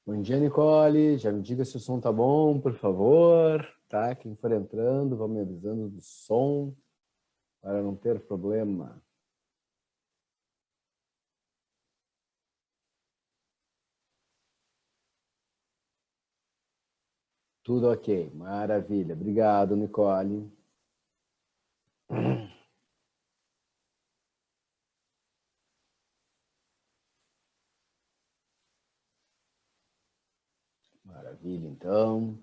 Bom dia, Nicole. Já me diga se o som tá bom, por favor. Tá? Quem for entrando, vão me avisando do som para não ter problema. Tudo ok. Maravilha. Obrigado, Nicole. Maravilha, então.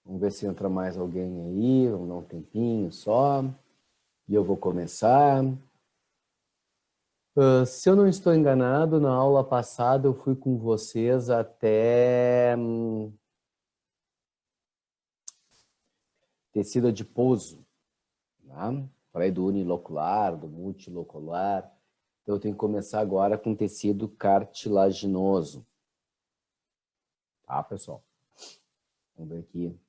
Vamos ver se entra mais alguém aí. Vamos dar um tempinho só. E eu vou começar. Se eu não estou enganado, na aula passada eu fui com vocês até tecido adiposo. Tá? Falei do unilocular, do multilocular. Então eu tenho que começar agora com tecido cartilaginoso. Tá, pessoal? Vamos ver aqui.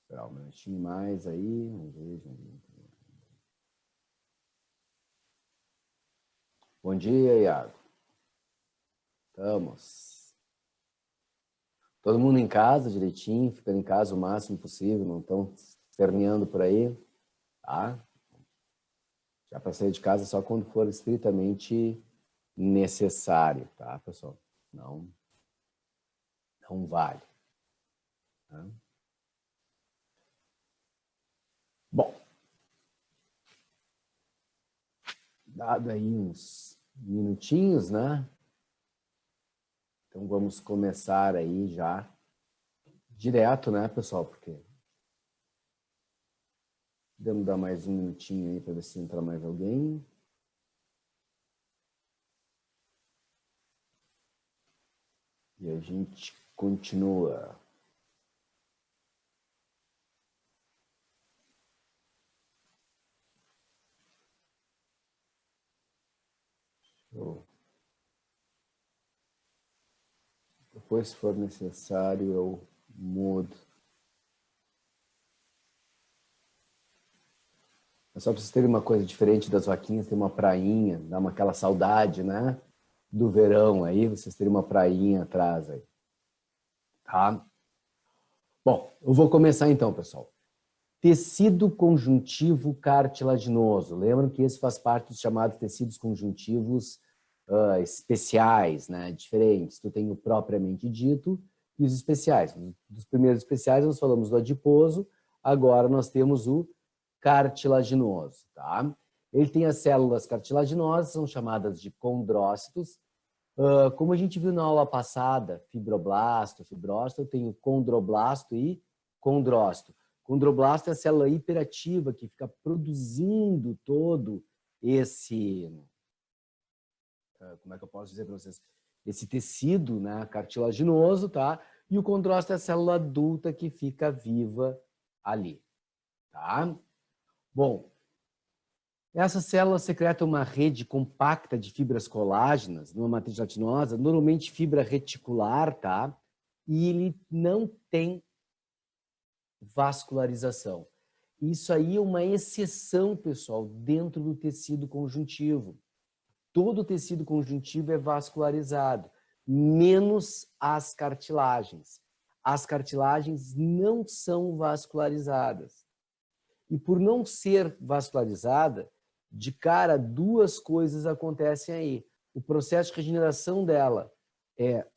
Esperar um minutinho mais aí. Vamos ver. Bom dia, Iago. Estamos. Todo mundo em casa direitinho, ficando em casa o máximo possível, não estão esperneando por aí, tá? Já para sair de casa só quando for estritamente necessário, tá, pessoal? Não vale. Tá? Bom, dado aí uns minutinhos, né? Então vamos começar aí já direto, né, pessoal? Porque podemos dar mais um minutinho aí para ver se entra mais alguém. E a gente continua. Show. Depois, se for necessário, eu mudo. É só para vocês terem uma coisa diferente das vaquinhas, tem uma prainha, dá aquela saudade, né? Do verão aí, vocês terem uma prainha atrás aí. Tá? Bom, eu vou começar então, pessoal. Tecido conjuntivo cartilaginoso. Lembram que esse faz parte dos chamados tecidos conjuntivos especiais, né? Diferentes. Tu tem o propriamente dito e os especiais. Dos primeiros especiais nós falamos do adiposo, agora nós temos o cartilaginoso, tá? Ele tem as células cartilaginosas, são chamadas de condrócitos. Como a gente viu na aula passada, fibroblasto, fibrócito, eu tenho condroblasto e condrócito. Condroblasto é a célula hiperativa que fica produzindo todo esse, como é que eu posso dizer para vocês? Esse tecido, né, cartilaginoso, tá? E o condrócito é a célula adulta que fica viva ali, tá? Bom, essa célula secreta uma rede compacta de fibras colágenas numa matriz gelatinosa, normalmente fibra reticular, tá? E ele não tem vascularização. Isso aí é uma exceção, pessoal, dentro do tecido conjuntivo. Todo o tecido conjuntivo é vascularizado, menos as cartilagens. As cartilagens não são vascularizadas. E por não ser vascularizada, de cara, duas coisas acontecem aí. O processo de regeneração dela é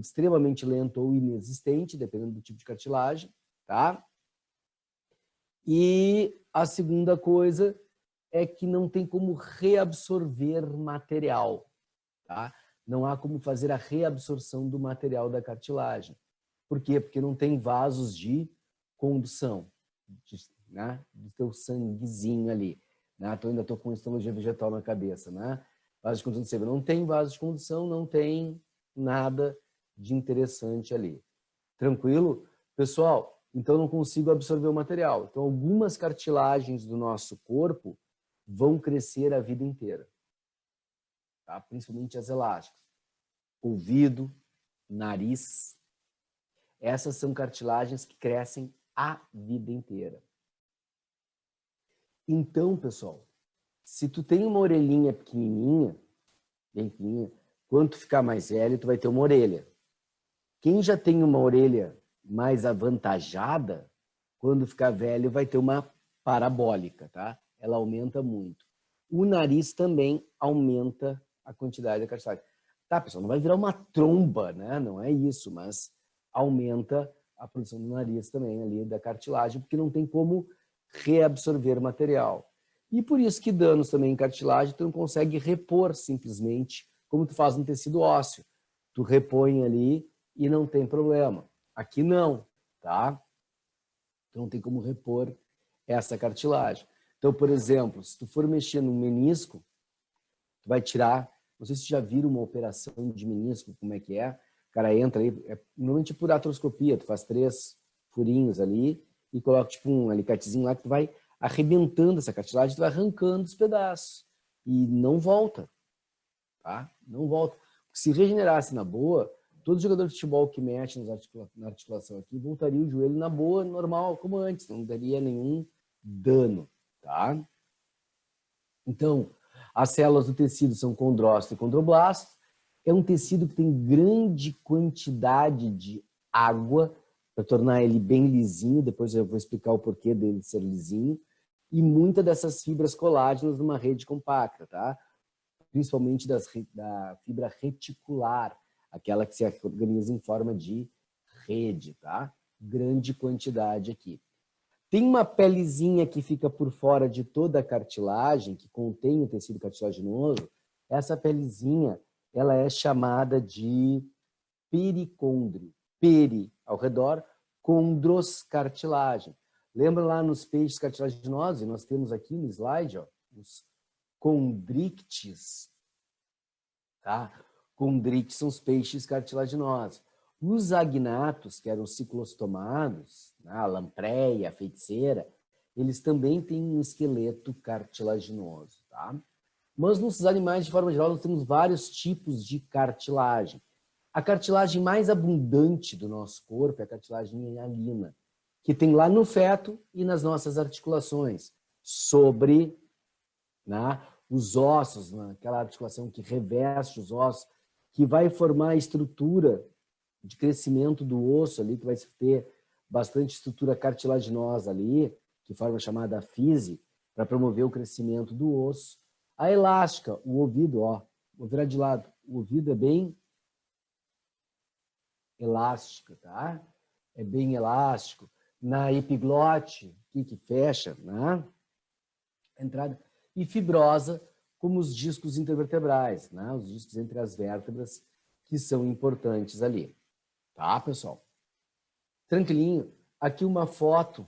extremamente lento ou inexistente, dependendo do tipo de cartilagem, tá? E a segunda coisa é que não tem como reabsorver material, tá? Não há como fazer a reabsorção do material da cartilagem. Por quê? Porque não tem vasos de condução, né? Do teu sanguezinho ali. Né? Então, ainda estou com histologia vegetal na cabeça, né? Vasos de condução de sêmen. Não tem vasos de condução, não tem nada de interessante ali. Tranquilo? Pessoal, então eu não consigo absorver o material. Então, algumas cartilagens do nosso corpo vão crescer a vida inteira. Tá? Principalmente as elásticas. Ouvido, nariz. Essas são cartilagens que crescem a vida inteira. Então, pessoal, se tu tem uma orelhinha pequenininha, bem pequenininha, Quando tu ficar mais velho, tu vai ter uma orelha. Quem já tem uma orelha mais avantajada, quando ficar velho, vai ter uma parabólica, tá? Ela aumenta muito. O nariz também aumenta a quantidade da cartilagem. Tá, pessoal, não vai virar uma tromba, né? Não é isso, mas aumenta a produção do nariz também ali da cartilagem, porque não tem como reabsorver material. E por isso que danos também em cartilagem, tu não consegue repor simplesmente, como tu faz no tecido ósseo. Tu repõe ali e não tem problema. Aqui não, tá? Tu não tem como repor essa cartilagem. Então, por exemplo, se tu for mexer no menisco, tu vai tirar, não sei se já viram uma operação de menisco, como é que é, o cara entra aí, normalmente por artroscopia, tu faz 3 furinhos ali e coloca tipo um alicatezinho lá que tu vai arrebentando essa cartilagem, tu vai arrancando os pedaços e não volta, tá? Não volta. Se regenerasse na boa, todo jogador de futebol que mexe na articulação aqui voltaria o joelho na boa, normal, como antes, não daria nenhum dano, tá? Então, as células do tecido são condrócitos e condroblastos. É um tecido que tem grande quantidade de água para tornar ele bem lisinho. Depois eu vou explicar o porquê dele ser lisinho. E muitas dessas fibras colágenas numa rede compacta, tá? Principalmente da fibra reticular, aquela que se organiza em forma de rede, tá? Grande quantidade aqui. Tem uma pelezinha que fica por fora de toda a cartilagem, que contém o tecido cartilaginoso. Essa pelezinha, ela é chamada de pericôndrio. Peri, ao redor, condros, cartilagem. Lembra lá nos peixes cartilaginosos? Nós temos aqui no slide, ó, os condrictes. Tá? Condrictes são os peixes cartilaginosos. Os agnatos, que eram os ciclostomados, a lampreia, a feiticeira, eles também têm um esqueleto cartilaginoso, tá? Mas nos animais, de forma geral, nós temos vários tipos de cartilagem. A cartilagem mais abundante do nosso corpo é a cartilagem hialina, que tem lá no feto e nas nossas articulações, sobre, né, os ossos, naquela articulação que reveste os ossos, que vai formar a estrutura de crescimento do osso ali, que vai ter bastante estrutura cartilaginosa ali, que forma a chamada fise, para promover o crescimento do osso. A elástica, o ouvido, ó, vou virar de lado, o ouvido é bem elástico, tá? É bem elástico. Na epiglote, que fecha, né? A entrada. E fibrosa, como os discos intervertebrais, né? Os discos entre as vértebras, que são importantes ali. Tá, pessoal? Tranquilinho. Aqui uma foto,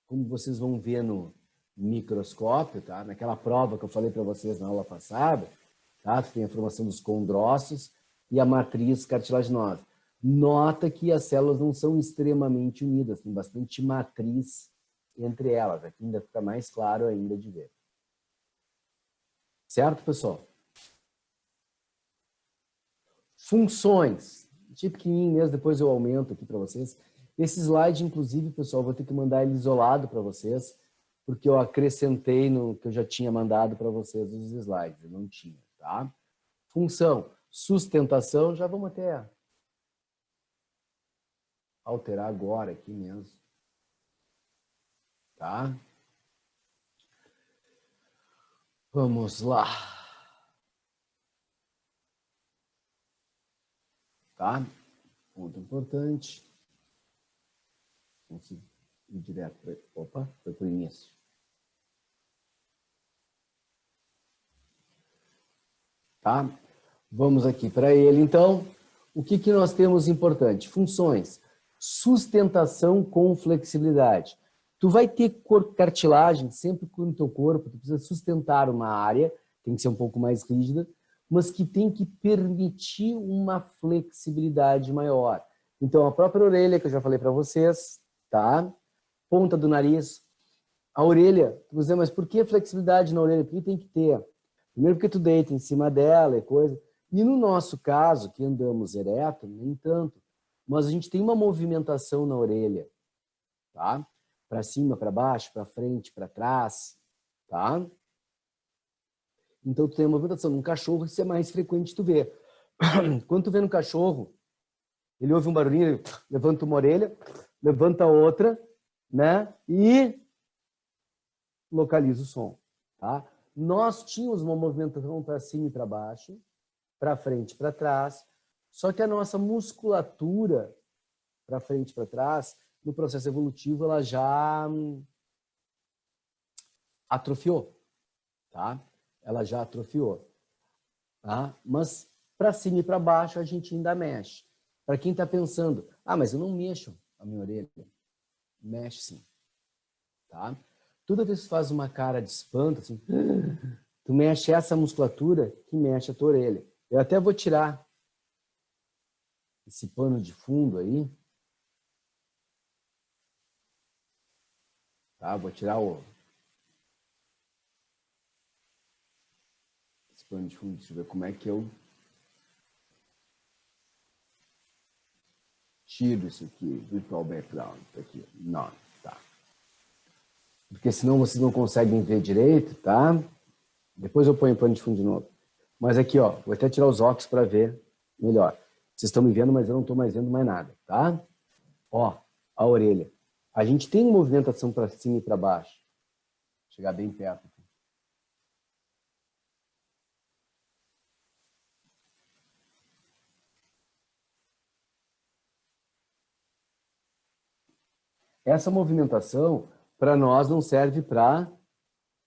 como vocês vão ver no microscópio, tá? Naquela prova que eu falei para vocês na aula passada, tá? Tem a formação dos condrócitos e a matriz cartilaginosa. Nota que as células não são extremamente unidas, tem bastante matriz entre elas. Aqui ainda fica mais claro ainda de ver. Certo, pessoal? Funções. Tipo pequenininho mesmo, depois eu aumento aqui para vocês. Esse slide, inclusive, pessoal, vou ter que mandar ele isolado para vocês, porque eu acrescentei no que eu já tinha mandado para vocês os slides, eu não tinha, tá? Função, sustentação, já vamos até alterar agora aqui mesmo, tá? Vamos lá. Tá? Ponto importante. Vamos ir direto para... Opa, foi para o início. Tá? Vamos aqui para ele, então. O que nós temos importante? Funções. Sustentação com flexibilidade. Tu vai ter cartilagem sempre no teu corpo, tu precisa sustentar uma área, tem que ser um pouco mais rígida, mas que tem que permitir uma flexibilidade maior. Então, a própria orelha, que eu já falei para vocês, tá? Ponta do nariz, a orelha, tu dizer, mas por que flexibilidade na orelha? Por que tem que ter? Primeiro porque tu deita em cima dela e coisa. E no nosso caso, que andamos ereto, nem tanto, mas a gente tem uma movimentação na orelha, tá? Para cima, para baixo, para frente, para trás, tá? Então tu tem uma movimentação. Num cachorro isso é mais frequente tu ver. Quando tu vê no cachorro, ele ouve um barulhinho, ele levanta uma orelha, levanta a outra, né? E localiza o som, tá? Nós tínhamos uma movimentação para cima e para baixo, para frente e para trás, só que a nossa musculatura para frente e para trás, no processo evolutivo, ela já atrofiou, tá? Ela já atrofiou, tá? Mas para cima e para baixo a gente ainda mexe. Para quem está pensando, mas eu não mexo a minha orelha. Mexe sim, tá? Toda vez que tu faz uma cara de espanto, assim, tu mexe essa musculatura que mexe a tua orelha. Eu até vou tirar esse pano de fundo aí, tá? Vou tirar esse pano de fundo, deixa eu ver como é que eu tiro isso aqui, virtual background, aqui. Não, tá. Porque senão vocês não conseguem ver direito, tá? Depois eu ponho o pano de fundo de novo. Mas aqui, ó, vou até tirar os óculos para ver melhor. Vocês estão me vendo, mas eu não estou mais vendo mais nada, tá? Ó, a orelha. A gente tem movimentação para cima e para baixo. Vou chegar bem perto aqui. Essa movimentação, para nós, não serve para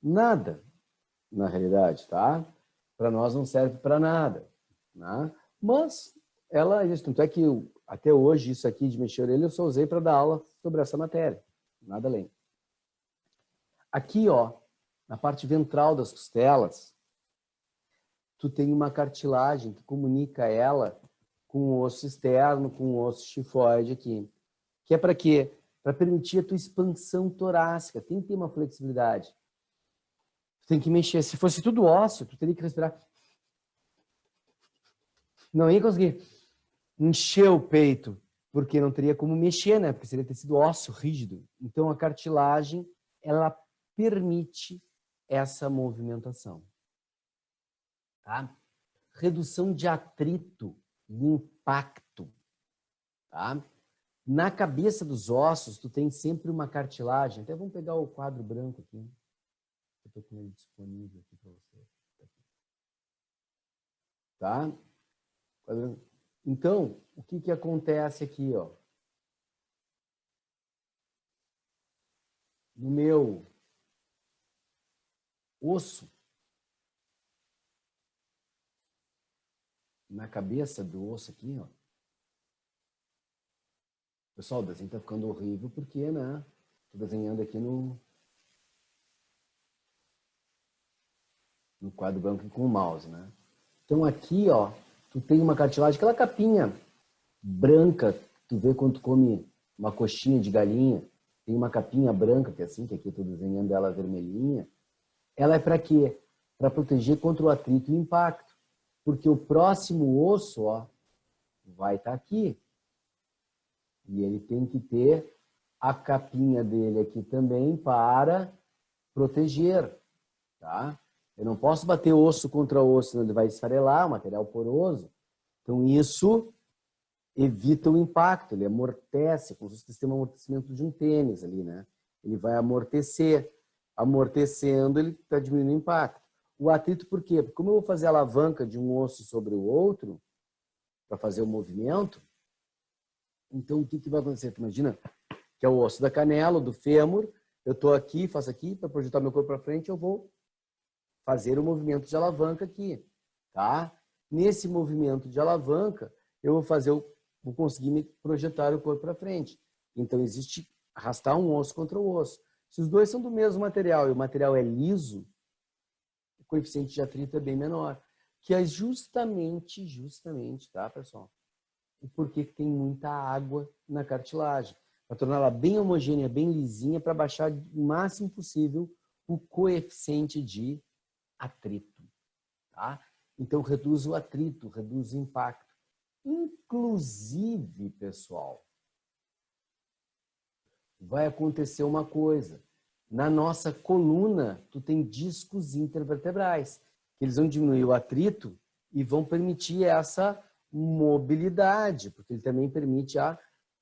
nada, na realidade, tá? Para nós não serve para nada, né? Mas ela, tanto é que até hoje isso aqui de mexer a orelha eu só usei para dar aula sobre essa matéria, nada além. Aqui, ó, na parte ventral das costelas, tu tem uma cartilagem que comunica ela com o osso externo, com o osso tifoide aqui. Que é para quê? Para permitir a tua expansão torácica. Tem que ter uma flexibilidade. Tu tem que mexer. Se fosse tudo ósseo, tu teria que respirar. Não ia conseguir encher o peito, porque não teria como mexer, né? Porque seria tecido ósseo rígido. Então, a cartilagem, ela permite essa movimentação. Tá? Redução de atrito e impacto. Tá? Na cabeça dos ossos, tu tem sempre uma cartilagem. Até vamos pegar o quadro branco aqui. Eu estou com ele disponível aqui para você. Tá? Então, o que que acontece aqui, ó? No meu osso, na cabeça do osso aqui, ó. Pessoal, o desenho tá ficando horrível porque, né? Tô desenhando aqui no quadro branco com o mouse, né? Então aqui, ó, tu tem uma cartilagem, aquela capinha branca, tu vê quando tu come uma coxinha de galinha, tem uma capinha branca, que é assim, que aqui eu tô desenhando ela vermelhinha. Ela é para quê? Para proteger contra o atrito e o impacto. Porque o próximo osso, ó, vai estar aqui. E ele tem que ter a capinha dele aqui também para proteger, tá? Eu não posso bater osso contra osso, senão ele vai esfarelar, material poroso. Então, isso evita o impacto, ele amortece, como se fosse um amortecimento de um tênis ali, né? Ele vai amortecer. Amortecendo, ele está diminuindo o impacto. O atrito, por quê? Porque como eu vou fazer a alavanca de um osso sobre o outro, para fazer o movimento, então o que vai acontecer? Tu imagina que é o osso da canela, do fêmur, eu estou aqui, faço aqui, para projetar meu corpo para frente, eu vou fazer o movimento de alavanca aqui, tá? Nesse movimento de alavanca, eu vou conseguir me projetar o corpo para frente. Então, existe arrastar um osso contra o osso. Se os dois são do mesmo material e o material é liso, o coeficiente de atrito é bem menor. Que é justamente, tá, pessoal? O porquê que tem muita água na cartilagem. Para torná-la bem homogênea, bem lisinha, para baixar o máximo possível o coeficiente de atrito. Tá? Então, reduz o atrito, reduz o impacto. Inclusive, pessoal, vai acontecer uma coisa. Na nossa coluna, tu tem discos intervertebrais, que eles vão diminuir o atrito e vão permitir essa mobilidade, porque ele também permite a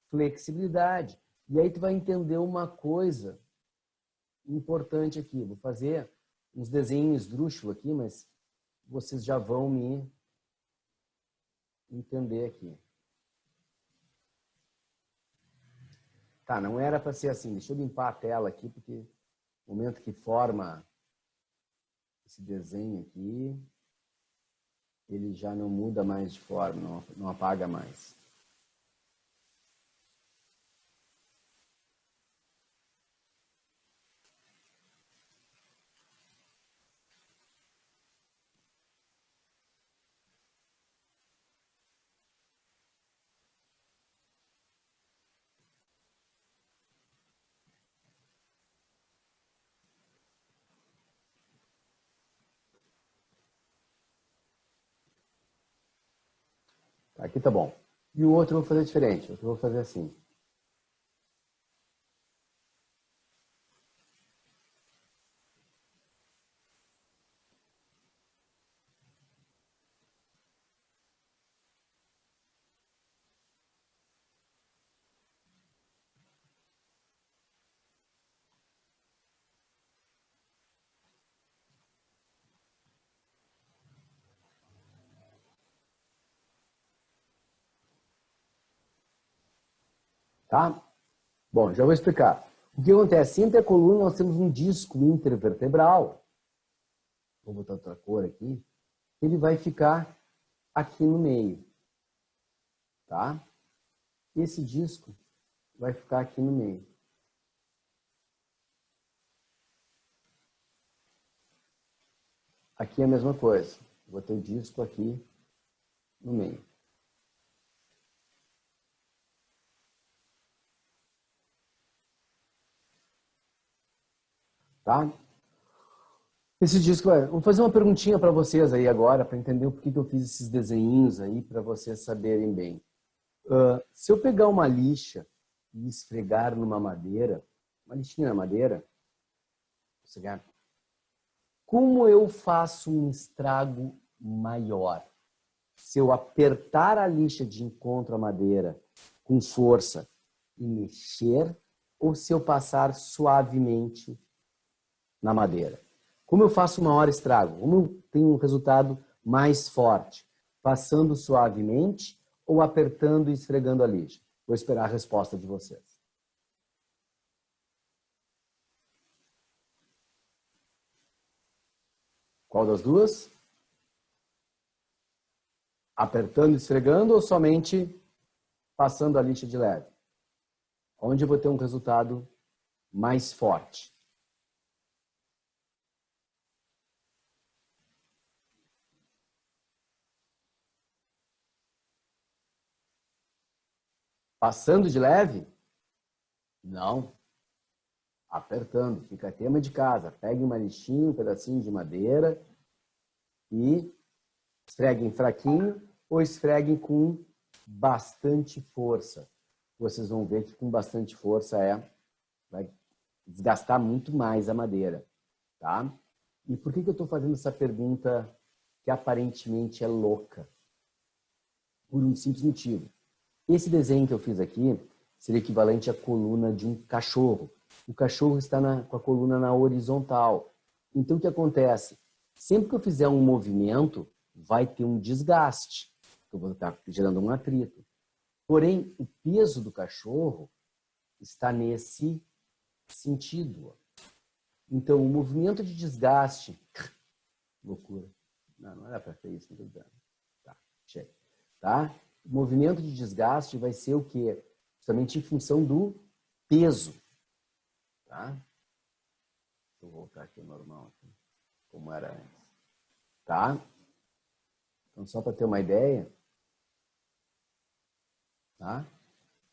flexibilidade. E aí tu vai entender uma coisa importante aqui. Vou fazer uns desenhos esdrúxulos aqui, mas vocês já vão me entender aqui. Tá, não era para ser assim. Deixa eu limpar a tela aqui, porque no momento que forma esse desenho aqui, ele já não muda mais de forma, não apaga mais. Aqui tá bom. E o outro eu vou fazer diferente. O outro eu vou fazer assim. Tá? Bom, já vou explicar. O que acontece? Entre a coluna nós temos um disco intervertebral. Vou botar outra cor aqui. Ele vai ficar aqui no meio. Tá? Esse disco vai ficar aqui no meio. Aqui é a mesma coisa. Vou ter o disco aqui no meio. Tá? Esse disco, vou fazer uma perguntinha para vocês aí agora, para entender o porquê que eu fiz esses desenhinhos aí, para vocês saberem bem. Se eu pegar uma lixa e esfregar numa madeira, uma lixinha na madeira, como eu faço um estrago maior? Se eu apertar a lixa de encontro à madeira com força e mexer, ou se eu passar suavemente na madeira? Como eu faço maior estrago? Como eu tenho um resultado mais forte? Passando suavemente ou apertando e esfregando a lixa? Vou esperar a resposta de vocês. Qual das duas? Apertando e esfregando ou somente passando a lixa de leve? Onde eu vou ter um resultado mais forte? Passando de leve? Não. Apertando. Fica tema de casa. Pegue uma lixinha, um pedacinho de madeira e esfreguem fraquinho ou esfreguem com bastante força. Vocês vão ver que com bastante força vai desgastar muito mais a madeira. Tá? E por que eu estou fazendo essa pergunta que aparentemente é louca? Por um simples motivo. Esse desenho que eu fiz aqui seria equivalente à coluna de um cachorro. O cachorro está com a coluna na horizontal. Então, o que acontece? Sempre que eu fizer um movimento, vai ter um desgaste. Eu vou estar gerando um atrito. Porém, o peso do cachorro está nesse sentido. Então, o movimento de desgaste... Loucura. Não era para ter isso. Tá, chega. Tá? O movimento de desgaste vai ser o quê? Justamente em função do peso. Tá? Vou voltar aqui ao normal, aqui, como era antes. Tá? Então, só para ter uma ideia, tá?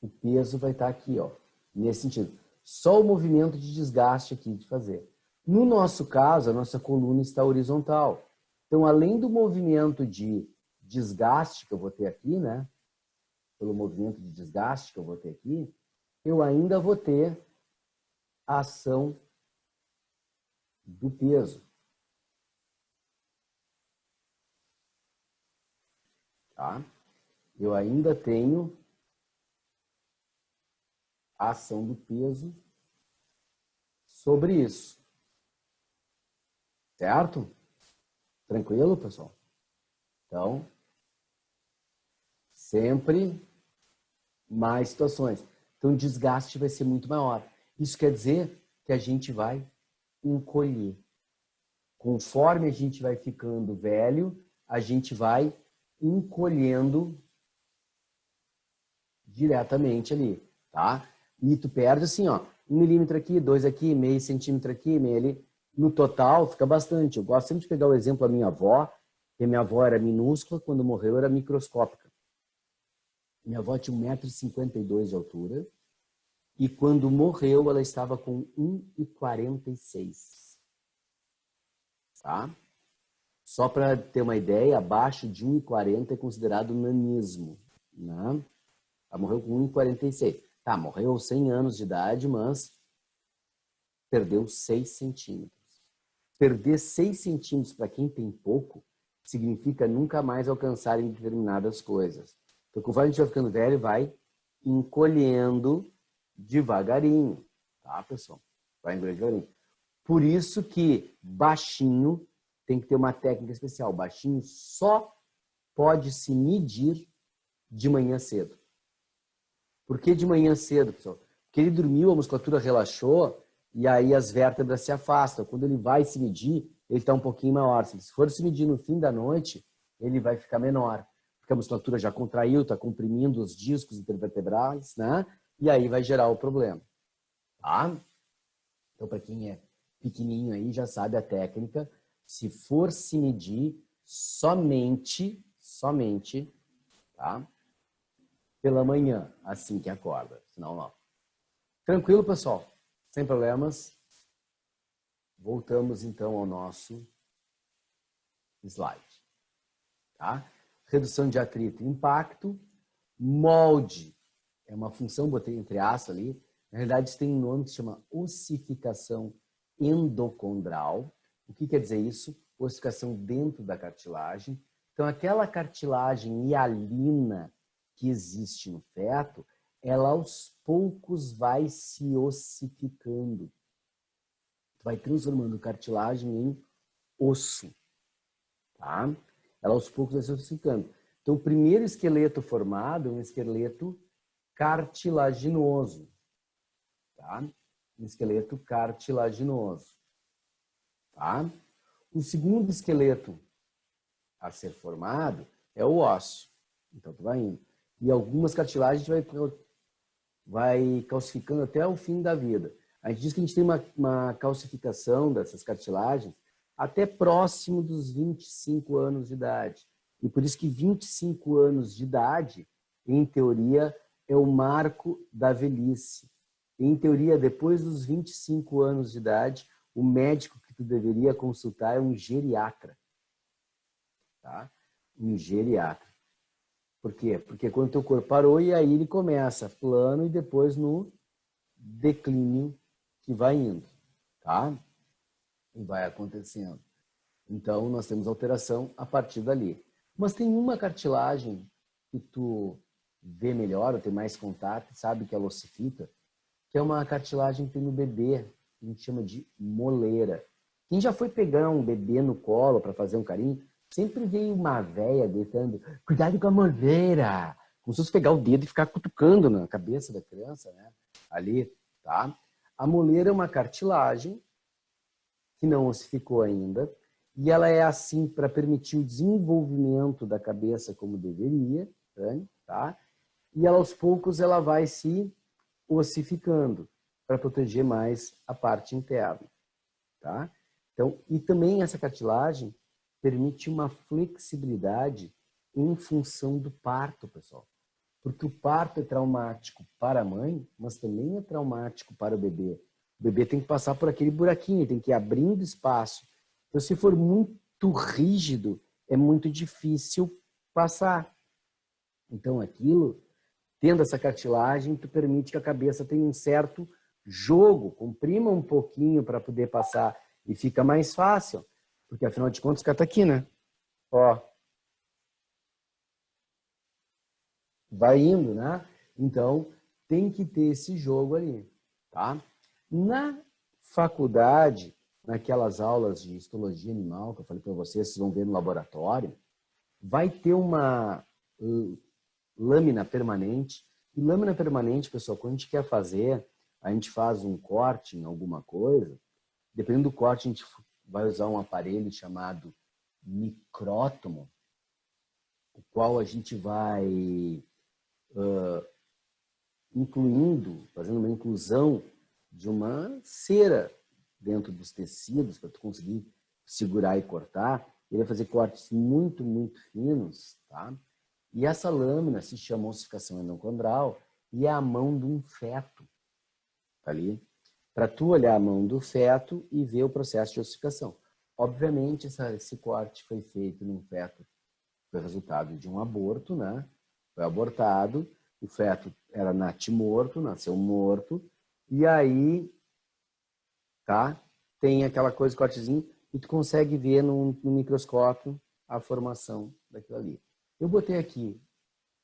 O peso vai estar aqui, ó, nesse sentido. Só o movimento de desgaste aqui de fazer. No nosso caso, a nossa coluna está horizontal. Então, além do movimento de desgaste que eu vou ter aqui, né? Pelo movimento de desgaste que eu vou ter aqui, eu ainda vou ter a ação do peso. tá? Eu ainda tenho a ação do peso sobre isso. Certo? Tranquilo, pessoal? Então, sempre mais situações. Então, o desgaste vai ser muito maior. Isso quer dizer que a gente vai encolher. Conforme a gente vai ficando velho, a gente vai encolhendo diretamente ali, tá? E tu perde assim, ó, 1 milímetro aqui, 2 aqui, meio centímetro aqui, meio ali. No total, fica bastante. Eu gosto sempre de pegar o exemplo da minha avó, que a minha avó era minúscula, quando morreu era microscópica. Minha avó tinha 1,52 m de altura e quando morreu ela estava com 1,46 m. Tá? Só para ter uma ideia, abaixo de 1,40 m é considerado nanismo. Né? Ela morreu com 1,46 m. Tá, morreu aos 100 anos de idade, mas perdeu 6 centímetros. Perder 6 centímetros para quem tem pouco significa nunca mais alcançar em determinadas coisas. Então, conforme a gente vai ficando velho, vai encolhendo devagarinho. Tá, pessoal? Vai encolhendo devagarinho. Por isso que baixinho tem que ter uma técnica especial. Baixinho só pode se medir de manhã cedo. Por que de manhã cedo, pessoal? Porque ele dormiu, a musculatura relaxou e aí as vértebras se afastam. Quando ele vai se medir, ele está um pouquinho maior. Se for se medir no fim da noite, ele vai ficar menor. Porque a musculatura já contraiu, está comprimindo os discos intervertebrais, né? E aí vai gerar o problema. Tá? Então, para quem é pequenininho aí, já sabe a técnica. Se for se medir somente, tá? Pela manhã, assim que acorda. Senão, não. Tranquilo, pessoal? Sem problemas. Voltamos, então, ao nosso slide. Tá? Redução de atrito e impacto. Molde. É uma função, botei entre aspas ali. Na realidade, isso tem um nome que se chama ossificação endocondral. O que quer dizer isso? Ossificação dentro da cartilagem. Então, aquela cartilagem hialina que existe no feto, ela aos poucos vai se ossificando. Vai transformando cartilagem em osso. Tá? Ela aos poucos vai se ossificando. Então, o primeiro esqueleto formado é um esqueleto cartilaginoso. Tá? Um esqueleto cartilaginoso. Tá? O segundo esqueleto a ser formado é o ósseo. Então, tu vai indo. E algumas cartilagens vai calcificando até o fim da vida. A gente diz que a gente tem uma calcificação dessas cartilagens até próximo dos 25 anos de idade. E por isso que 25 anos de idade, em teoria, é o marco da velhice. Em teoria, depois dos 25 anos de idade, o médico que tu deveria consultar é um geriatra. Tá? Um geriatra. Por quê? Porque quando o teu corpo parou e aí ele começa plano e depois no declínio que vai indo, tá? E vai acontecendo. Então, nós temos alteração a partir dali. Mas tem uma cartilagem que tu vê melhor, ou tem mais contato, sabe que ela ossifica, que é uma cartilagem que tem no bebê, que a gente chama de moleira. Quem já foi pegar um bebê no colo para fazer um carinho, sempre veio uma véia gritando, cuidado com a moleira. Como se fosse pegar o dedo e ficar cutucando na cabeça da criança, né? Ali, tá? A moleira é uma cartilagem que não ossificou ainda, e ela é assim para permitir o desenvolvimento da cabeça como deveria, tá? E ela, aos poucos ela vai se ossificando para proteger mais a parte interna, tá? Então, e também essa cartilagem permite uma flexibilidade em função do parto, pessoal. Porque o parto é traumático para a mãe, mas também é traumático para o bebê. O bebê tem que passar por aquele buraquinho, tem que ir abrindo espaço. Então, se for muito rígido, é muito difícil passar. Então, aquilo, tendo essa cartilagem, tu permite que a cabeça tenha um certo jogo, comprima um pouquinho para poder passar e fica mais fácil. Porque, afinal de contas, o cara tá aqui, né? Ó. vai indo, né? Então, tem que ter esse jogo ali, tá? Na faculdade, naquelas aulas de histologia animal que eu falei para vocês, vocês vão ver no laboratório, vai ter uma lâmina permanente. E lâmina permanente, pessoal, quando a gente quer fazer, a gente faz um corte em alguma coisa, dependendo do corte, a gente vai usar um aparelho chamado micrótomo, o qual a gente vai incluindo, fazendo uma inclusão de uma cera dentro dos tecidos para tu conseguir segurar e cortar. Ele vai fazer cortes muito, muito finos, tá? E essa lâmina se chama ossificação endocondral e é a mão de um feto, tá ali? Para tu olhar a mão do feto e ver o processo de ossificação. Obviamente, esse corte foi feito num feto, foi resultado de um aborto, né? Foi abortado, o feto era natimorto, nasceu morto, e aí, tá? Tem aquela coisa, cortezinho, e tu consegue ver no microscópio a formação daquilo ali. Eu botei aqui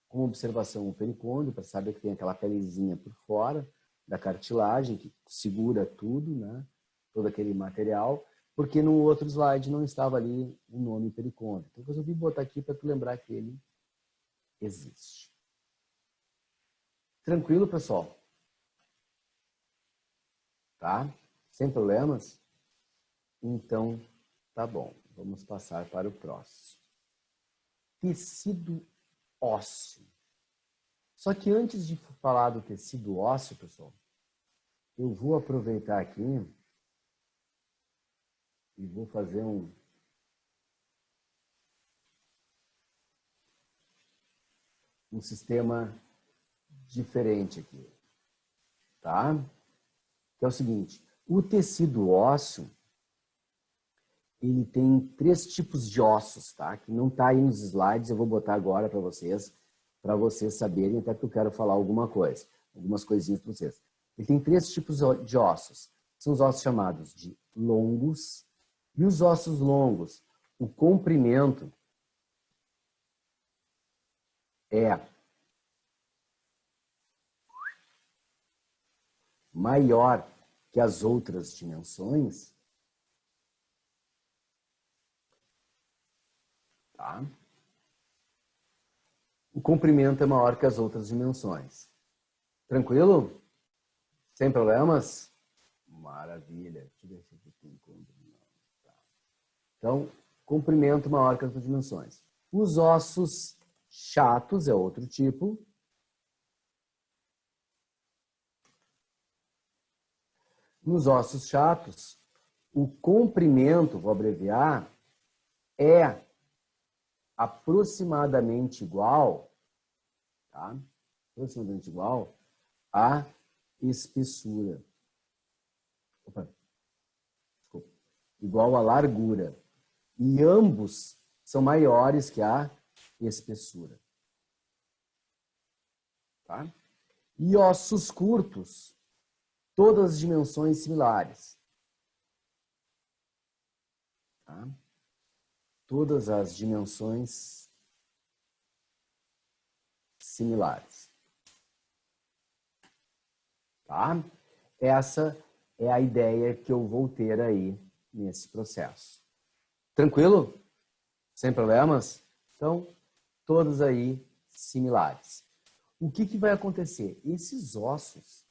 como observação o pericôndrio, para saber que tem aquela pelezinha por fora da cartilagem, que segura tudo, né? Todo aquele material, porque no outro slide não estava ali o nome pericôndrio. Então, eu resolvi botar aqui para tu lembrar que ele existe. Tranquilo, pessoal? Tá? Sem problemas? Então, tá bom. Vamos passar para o próximo. Tecido ósseo. Só que antes de falar do tecido ósseo, pessoal, eu vou aproveitar aqui e vou fazer um sistema diferente aqui, tá? Que é o seguinte, o tecido ósseo, ele tem 3 tipos de ossos, tá? Que não tá aí nos slides, eu vou botar agora para vocês saberem, até que eu quero falar alguma coisa, algumas coisinhas para vocês. Ele tem 3 tipos de ossos. São os ossos chamados de longos. E os ossos longos, o comprimento é maior que as outras dimensões, tá? O comprimento é maior que as outras dimensões. Tranquilo? Sem problemas? Maravilha. Deixa eu ver se aqui tem comprimento. Tá. Então, comprimento maior que as outras dimensões. Os ossos chatos é outro tipo. Nos ossos chatos, o comprimento, vou abreviar, é aproximadamente igual, tá? Aproximadamente igual à espessura. Opa, desculpa. Igual à largura. E ambos são maiores que a espessura. Tá? E ossos curtos, todas as dimensões similares. Tá? Todas as dimensões similares. Tá? Essa é a ideia que eu vou ter aí nesse processo. Tranquilo? Sem problemas? Então, todos aí similares. O que vai acontecer? Esses ossos,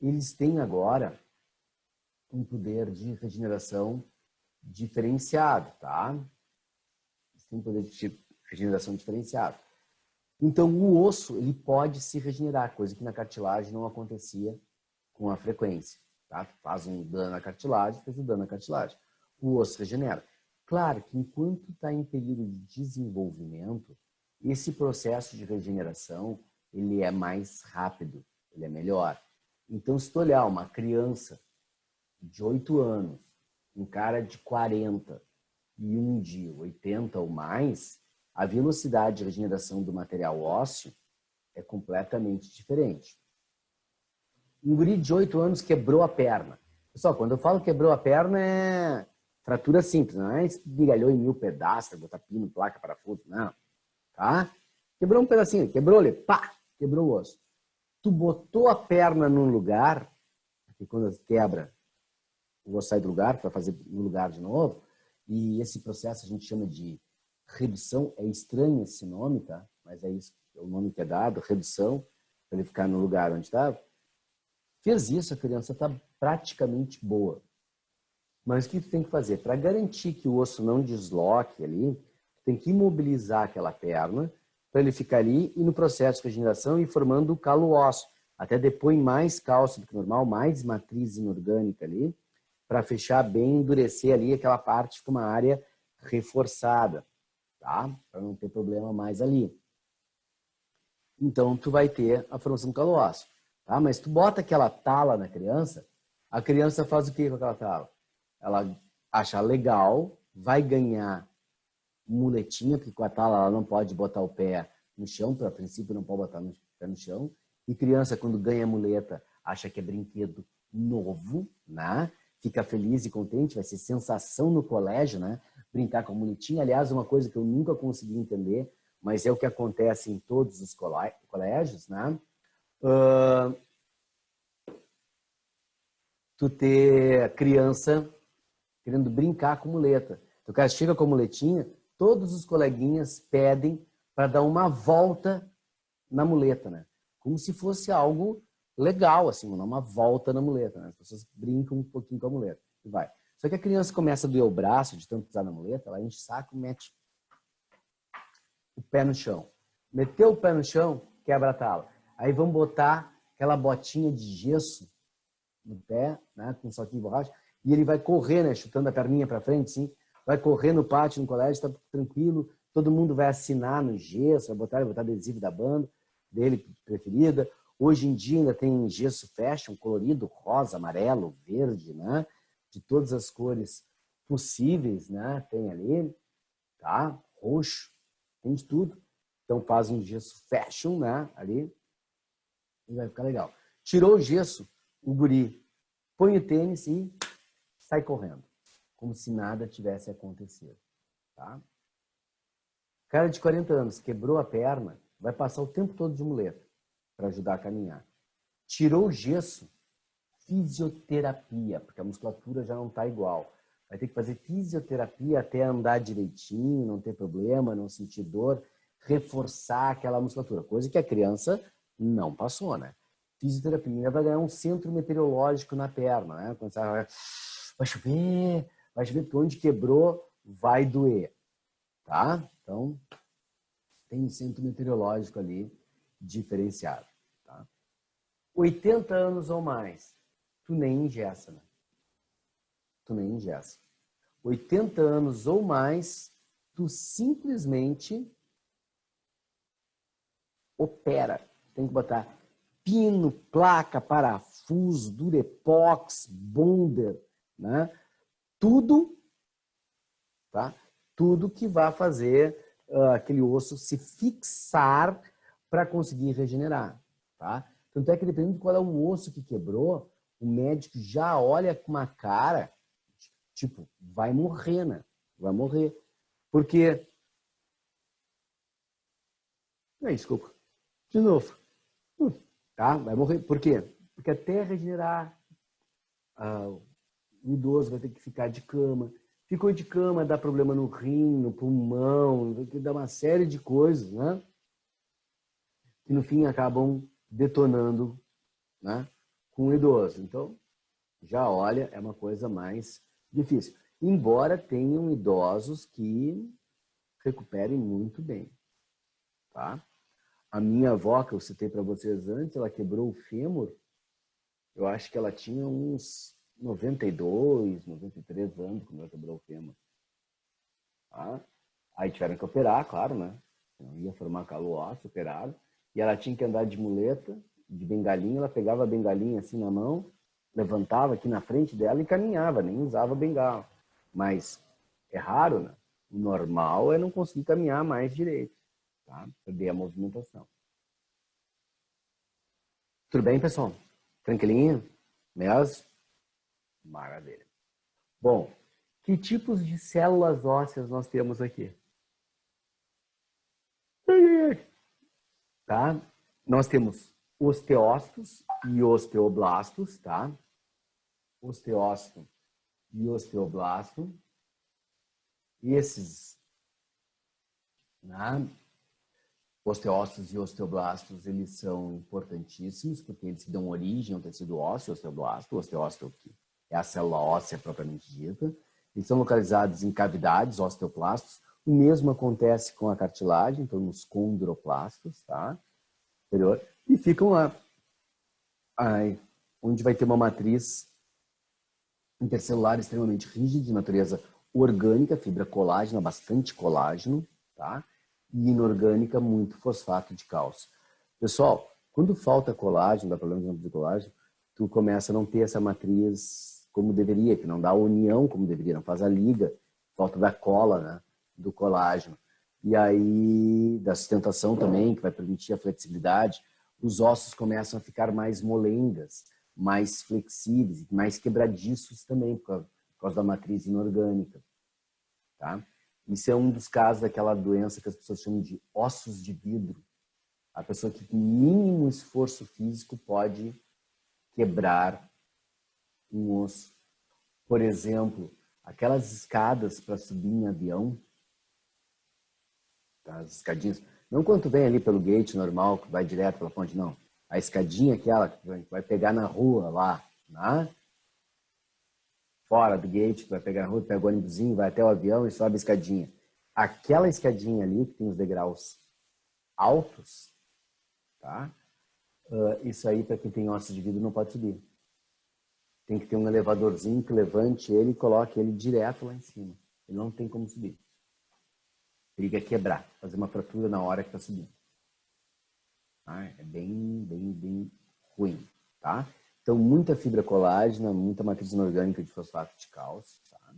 eles têm agora um poder de regeneração diferenciado, tá? Eles têm um poder de regeneração diferenciado. Então, o osso, ele pode se regenerar, coisa que na cartilagem não acontecia com a frequência, tá? Faz um dano à cartilagem, fez um dano à cartilagem. O osso regenera. Claro que enquanto está em período de desenvolvimento, esse processo de regeneração, ele é mais rápido, ele é melhor. Então, se tu olhar uma criança de 8 anos, um cara de 40 e um de 80 ou mais, a velocidade de regeneração do material ósseo é completamente diferente. Um guri de 8 anos quebrou a perna. Pessoal, quando eu falo quebrou a perna, é fratura simples, não é esmigalhou em 1000 pedaços, botar pino, placa, parafuso, não. Tá? Quebrou um pedacinho, quebrou ali, pá! quebrou o osso. Tu botou a perna num lugar, porque quando quebra, o osso sai do lugar, tu vai fazer no lugar de novo, e esse processo a gente chama de redução. É estranho esse nome, tá? Mas é isso, é o nome que é dado, redução, para ele ficar no lugar onde estava. Fez isso, a criança está praticamente boa. Mas o que tu tem que fazer? Para garantir que o osso não desloque ali, tu tem que imobilizar aquela perna para ele ficar ali e no processo de regeneração ir formando o calo ósseo. Até depõe mais cálcio do que normal, mais matriz inorgânica ali, para fechar bem, endurecer ali aquela parte, fica uma área reforçada, tá? Para não ter problema mais ali. Então, tu vai ter a formação do calo ósseo, tá? Mas tu bota aquela tala na criança, a criança faz o que com aquela tala? Ela acha legal, vai ganhar muletinha, porque com a tala ela não pode botar o pé no chão, a princípio não pode botar o pé no chão. E criança, quando ganha muleta, acha que é brinquedo novo, né? Fica feliz e contente, vai ser sensação no colégio, né? Brincar com a muletinha. Aliás, uma coisa que eu nunca consegui entender, mas é o que acontece em todos os colégios, né? Tu ter criança querendo brincar com muleta. O cara chega com a muletinha, todos os coleguinhas pedem para dar uma volta na muleta, né? Como se fosse algo legal, assim, uma volta na muleta, né? As pessoas brincam um pouquinho com a muleta e vai. Só que a criança começa a doer o braço de tanto usar na muleta, ela enche o saco, mete o pé no chão. Meteu o pé no chão, quebra a tala. Aí vamos botar aquela botinha de gesso no pé, né, com um saquinho de borracha, e ele vai correr, né, chutando a perninha para frente, sim, vai correr no pátio, no colégio, está tranquilo, todo mundo vai assinar no gesso, vai botar adesivo da banda dele preferida. Hoje em dia ainda tem gesso fashion, colorido, rosa, amarelo, verde, né, de todas as cores possíveis, né, tem ali, tá, roxo, tem de tudo. Então faz um gesso fashion, né, ali, e vai ficar legal. Tirou o gesso, o guri põe o tênis e sai correndo, como se nada tivesse acontecido. Tá? Cara de 40 anos, quebrou a perna, vai passar o tempo todo de muleta para ajudar a caminhar. Tirou o gesso, fisioterapia, porque a musculatura já não está igual. Vai ter que fazer fisioterapia até andar direitinho, não ter problema, não sentir dor, reforçar aquela musculatura, coisa que a criança não passou, né? Fisioterapia vai ganhar um centro meteorológico na perna, né? Quando você vai chover, porque onde quebrou vai doer, tá? Então, tem um centro meteorológico ali diferenciado, tá? 80 anos ou mais, tu nem engessa, né? Tu nem engessa. 80 anos ou mais, tu simplesmente opera. Tem que botar pino, placa, parafuso, durepox, bonder, né? Tudo, tá? Tudo que vai fazer aquele osso se fixar para conseguir regenerar, tá? Tanto é que dependendo de qual é o osso que quebrou, o médico já olha com uma cara, tipo, vai morrer, né? Vai morrer. Porque... desculpa. De novo. Tá? Vai morrer. Por quê? Porque até regenerar, o idoso vai ter que ficar de cama. Ficou de cama, dá problema no rim, no pulmão, dá uma série de coisas, né? Que no fim acabam detonando, né, com o idoso. Então, já olha, é uma coisa mais difícil. Embora tenham idosos que recuperem muito bem, tá? A minha avó, que eu citei para vocês antes, ela quebrou o fêmur, eu acho que ela tinha uns 92, 93 anos quando ela quebrou o fêmur. Tá? Aí tiveram que operar, claro, né? Não ia formar calo ósseo, operaram. E ela tinha que andar de muleta, de bengalinha, ela pegava a bengalinha assim na mão, levantava aqui na frente dela e caminhava, nem usava bengala. Mas é raro, né? O normal é não conseguir caminhar mais direito, tá? Perder a movimentação. Tudo bem, pessoal? Tranquilinho? Mesmo? Maravilha. Bom, que tipos de células ósseas nós temos aqui? Tá? nós temos osteócitos e osteoblastos, tá? Osteócito e osteoblasto. Esses, né? Osteócitos e osteoblastos, eles são importantíssimos, porque eles dão origem ao tecido ósseo, osteoblasto. O osteócito é a célula óssea propriamente dita. Eles são localizados em cavidades, osteoplastos. O mesmo acontece com a cartilagem, então nos condroplastos, tá? Superior. E ficam lá, onde vai ter uma matriz intercelular extremamente rígida, de natureza orgânica, fibra colágena, bastante colágeno, tá? E inorgânica, muito fosfato de cálcio. Pessoal, quando falta colágeno, dá problema de colágeno, tu começa a não ter essa matriz como deveria, que não dá a união como deveria, não faz a liga, falta da cola, né, do colágeno. E aí, da sustentação também, que vai permitir a flexibilidade, os ossos começam a ficar mais molengas, mais flexíveis, mais quebradiços também, por causa da matriz inorgânica, tá? Isso é um dos casos daquela doença que as pessoas chamam de ossos de vidro. A pessoa que com mínimo esforço físico pode quebrar um osso. Por exemplo, aquelas escadas para subir em avião, tá? As escadinhas. Não quando tu vem ali pelo gate normal, que vai direto pela ponte, não. A escadinha aquela que vai pegar na rua lá, né? Fora do gate, vai pegar na rua, pega o ônibusinho, vai até o avião e sobe a escadinha. Aquela escadinha ali, que tem os degraus altos, tá? Isso aí, para quem tem ossos de vidro, não pode subir. Tem que ter um elevadorzinho que levante ele e coloque ele direto lá em cima. Ele não tem como subir. Periga quebrar, fazer uma fratura na hora que está subindo. Tá? É bem ruim, tá? Então, muita fibra colágena, muita matriz inorgânica de fosfato de cálcio, tá?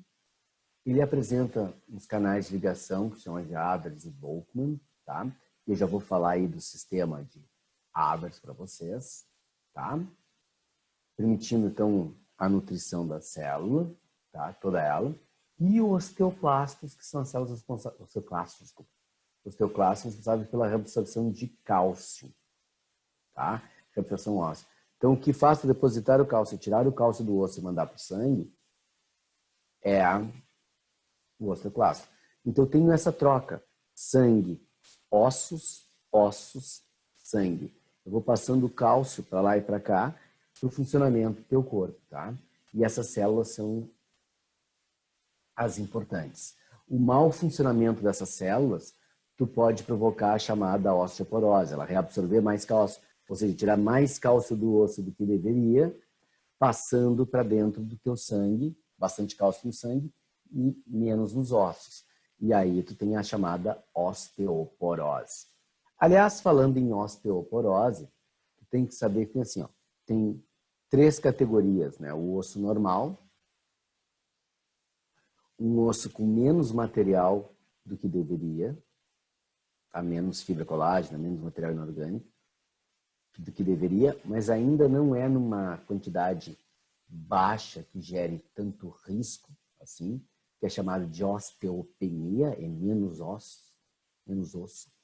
Ele apresenta uns canais de ligação, que são de Avers e Volkmann, tá? Eu já vou falar aí do sistema de Avers para vocês, tá? Permitindo, então, a nutrição da célula, tá? Toda ela. E os osteoclastos, que são as células responsáveis, osteoclastos responsáveis pela reabsorção de cálcio, tá? Reabsorção óssea. Então, o que faz para depositar o cálcio, tirar o cálcio do osso e mandar para o sangue, é o osteoclasto. Então, eu tenho essa troca. Sangue, ossos, ossos, sangue. Eu vou passando o cálcio para lá e para cá, para o funcionamento do teu corpo, tá? E essas células são as importantes. O mau funcionamento dessas células, tu pode provocar a chamada osteoporose, ela reabsorver mais cálcio, ou seja, tirar mais cálcio do osso do que deveria, passando para dentro do teu sangue, bastante cálcio no sangue e menos nos ossos. E aí tu tem a chamada osteoporose. Aliás, falando em osteoporose, tu tem que saber que assim, ó, tem 3 categorias, né? O osso normal, um osso com menos material do que deveria, tá? Menos fibra colágena, menos material inorgânico do que deveria, mas ainda não é numa quantidade baixa que gere tanto risco assim, que é chamado de osteopenia, é menos osso,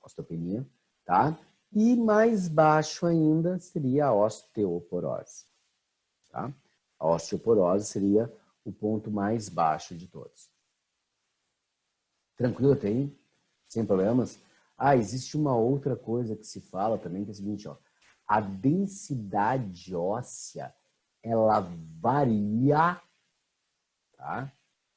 osteopenia, tá? E mais baixo ainda seria a osteoporose, tá? A osteoporose seria o ponto mais baixo de todos. Tranquilo, tem? Sem problemas? Existe uma outra coisa que se fala também, que é o seguinte, ó. A densidade óssea, ela varia, tá?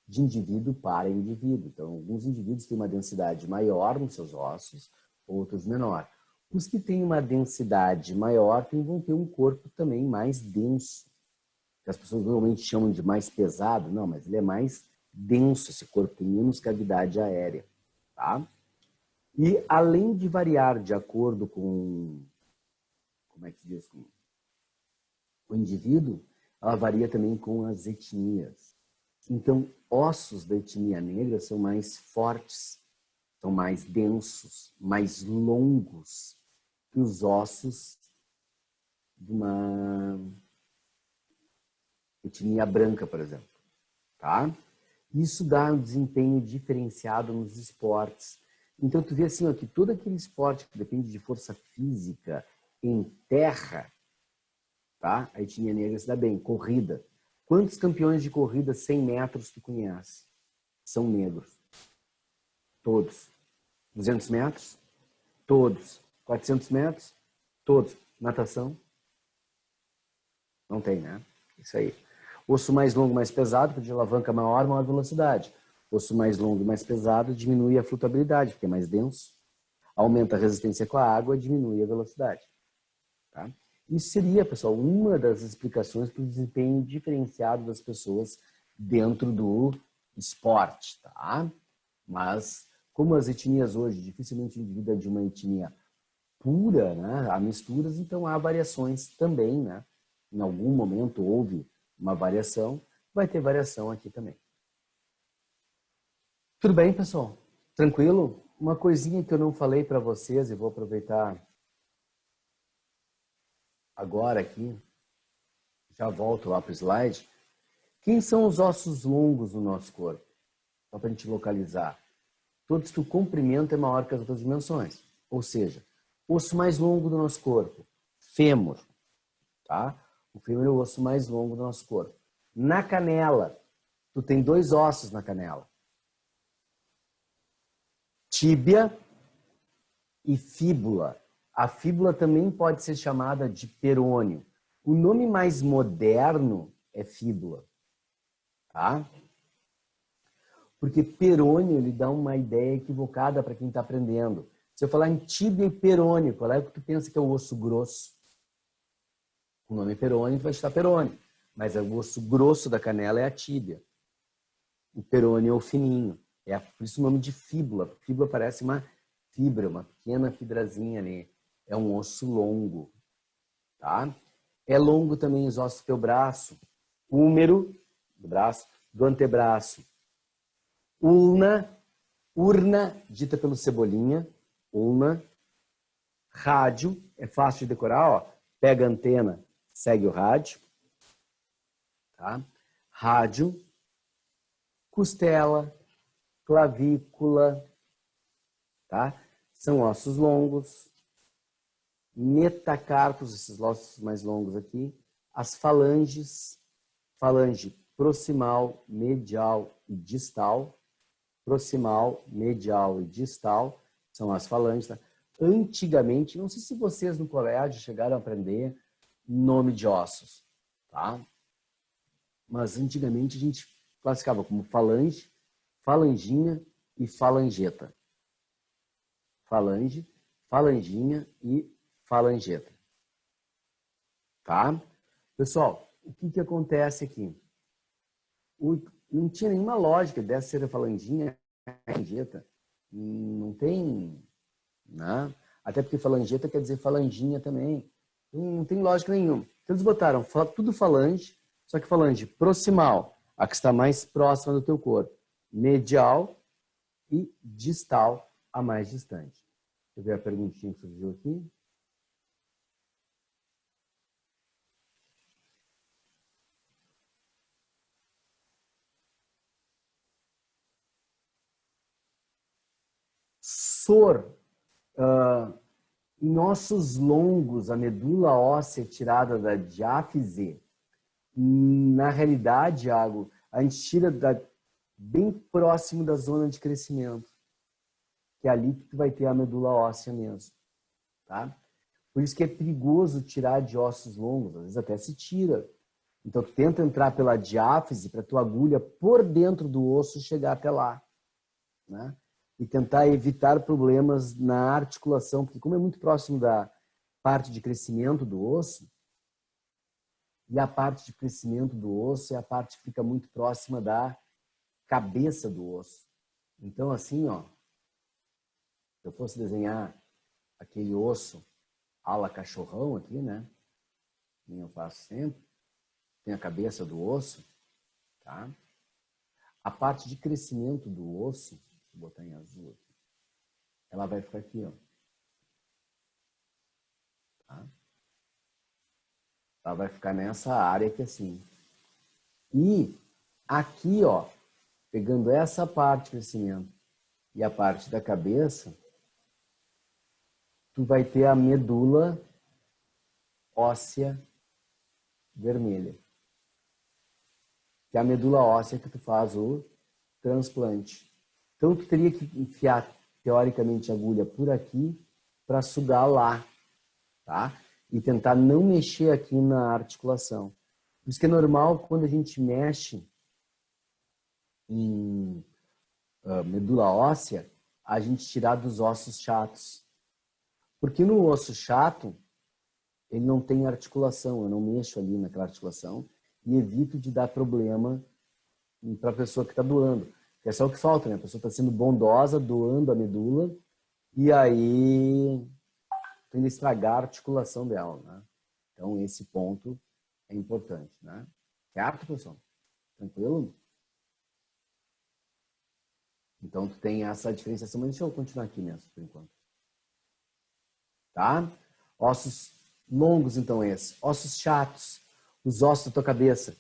De indivíduo para indivíduo. Então, alguns indivíduos têm uma densidade maior nos seus ossos, outros menor. Os que têm uma densidade maior vão ter um corpo também mais denso, que as pessoas normalmente chamam de mais pesado. Não, mas ele é mais denso, esse corpo tem menos cavidade aérea, tá? E além de variar de acordo com, como é que se diz, com o indivíduo, ela varia também com as etnias. Então, ossos da etnia negra são mais fortes, são mais densos, mais longos que os ossos de uma etnia branca, por exemplo, tá? Isso dá um desempenho diferenciado nos esportes. Então, tu vê assim, ó, que todo aquele esporte que depende de força física em terra, tá? A etnia negra se dá bem. Corrida. Quantos campeões de corrida 100 metros tu conhece? São negros. Todos. 200 metros? Todos. 400 metros? Todos. Natação? Não tem, né? Isso aí. Osso mais longo, mais pesado, porque de alavanca maior, maior velocidade. Osso mais longo e mais pesado diminui a flutuabilidade, porque é mais denso. Aumenta a resistência com a água, diminui a velocidade. Tá? Isso seria, pessoal, uma das explicações para o desempenho diferenciado das pessoas dentro do esporte. Tá? Mas, como as etnias hoje dificilmente indivíduo de uma etnia pura, né? Há misturas, então há variações também. Né? Em algum momento houve uma variação, vai ter variação aqui também. Tudo bem, pessoal? Tranquilo? Uma coisinha que eu não falei para vocês e vou aproveitar agora aqui, já volto lá para o slide. Quem são os ossos longos do nosso corpo? Só para a gente localizar. Todos que o comprimento é maior que as outras dimensões. Ou seja, o osso mais longo do nosso corpo, fêmur. Tá? O fêmur é o osso mais longo do nosso corpo. Na canela, tu tem 2 ossos na canela. Tíbia e fíbula. A fíbula também pode ser chamada de perônio. O nome mais moderno é fíbula. Tá? Porque perônio ele dá uma ideia equivocada para quem está aprendendo. Se eu falar em tíbia e perônio, qual é o que tu pensa que é o osso grosso? O nome perônio, tu vai estar perônio. Mas o osso grosso da canela é a tíbia. O perônio é o fininho. É por isso o nome de fíbula. Fíbula parece uma fibra, uma pequena fibrazinha ali. É um osso longo. Tá? É longo também os ossos do teu braço. Húmero, do braço, do antebraço. Urna, dita pelo Cebolinha. Ulna. Rádio, é fácil de decorar, ó. Pega a antena, segue o rádio. Tá? Rádio. Costela, clavícula, tá? São ossos longos. Metacarpos, esses ossos mais longos aqui. As falanges, falange proximal, medial e distal. Proximal, medial e distal são as falanges. Tá? Antigamente, não sei se vocês no colégio chegaram a aprender nome de ossos, tá? Mas antigamente a gente classificava como falange, falanginha e falangeta. Falange, falanginha e falangeta. Tá? Pessoal, o que acontece aqui? Não tinha nenhuma lógica dessa ser a falanginha e a falangeta. Não tem, né? Até porque falangeta quer dizer falanginha também. Não tem lógica nenhuma. Então eles botaram tudo falange, só que falange proximal, a que está mais próxima do teu corpo, medial e distal, a mais distante. Deixa eu ver a perguntinha que surgiu aqui. Em ossos longos, a medula óssea tirada da diáfise, na realidade, Iago, a gente tira bem próximo da zona de crescimento, que é ali que tu vai ter a medula óssea mesmo, tá? Por isso que é perigoso tirar de ossos longos, às vezes até se tira. Então, tu tenta entrar pela diáfise para tua agulha por dentro do osso chegar até lá, né? E tentar evitar problemas na articulação, porque como é muito próximo da parte de crescimento do osso, e a parte de crescimento do osso é a parte que fica muito próxima da cabeça do osso. Então, assim, ó, se eu fosse desenhar aquele osso ala cachorrão aqui, né? Que eu faço sempre. Tem a cabeça do osso, tá? A parte de crescimento do osso, vou botar em azul aqui, ela vai ficar aqui, ó. Tá? Ela vai ficar nessa área aqui assim. E aqui, ó, pegando essa parte de crescimento e a parte da cabeça, tu vai ter a medula óssea vermelha. Que é a medula óssea que tu faz o transplante. Então, tu teria que enfiar, teoricamente, a agulha por aqui para sugar lá, tá? E tentar não mexer aqui na articulação. Por isso que é normal, quando a gente mexe em medula óssea, a gente tirar dos ossos chatos. Porque no osso chato, ele não tem articulação, eu não mexo ali naquela articulação e evito de dar problema para a pessoa que está doando. Que é só o que falta, né? A pessoa está sendo bondosa, doando a medula, e aí tende a estragar a articulação dela, né? Então, esse ponto é importante, né? Certo, pessoal? Tranquilo? Então, tu tem essa diferenciação, mas deixa eu continuar aqui mesmo, por enquanto. Tá? Ossos longos, então, esses. Ossos chatos, os ossos da tua cabeça.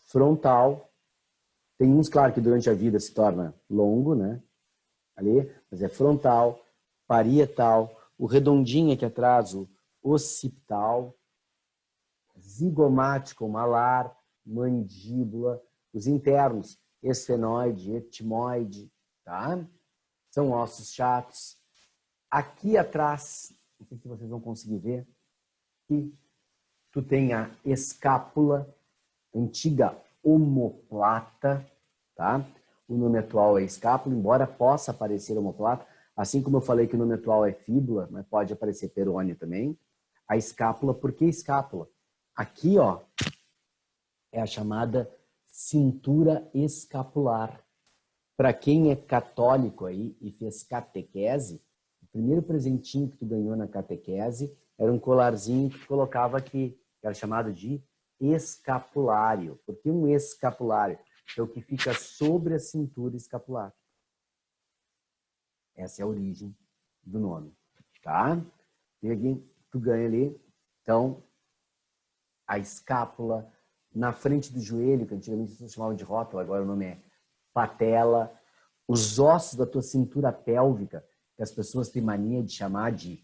Frontal. Tem uns, claro, que durante a vida se torna longo, né? Ali, mas é frontal, parietal, o redondinho aqui atrás, o occipital, zigomático, malar, mandíbula, os internos, esfenoide, etimoide, tá? São ossos chatos. Aqui atrás, não sei se vocês vão conseguir ver, que tu tem a escápula, antiga omoplata, tá? O nome atual é escápula, embora possa aparecer omoplata, assim como eu falei que o nome atual é fíbula, mas pode aparecer perônio também. A escápula, por que escápula? Aqui, ó, é a chamada cintura escapular. Para quem é católico aí e fez catequese, o primeiro presentinho que tu ganhou na catequese era um colarzinho que tu colocava aqui, que era chamado de escapulário. Por que um escapulário? É o que fica sobre a cintura escapular. Essa é a origem do nome, tá? E aqui tu ganha ali, então, a escápula na frente do joelho, que antigamente se chamava de rótula, agora o nome é patela, os ossos da tua cintura pélvica, que as pessoas têm mania de chamar de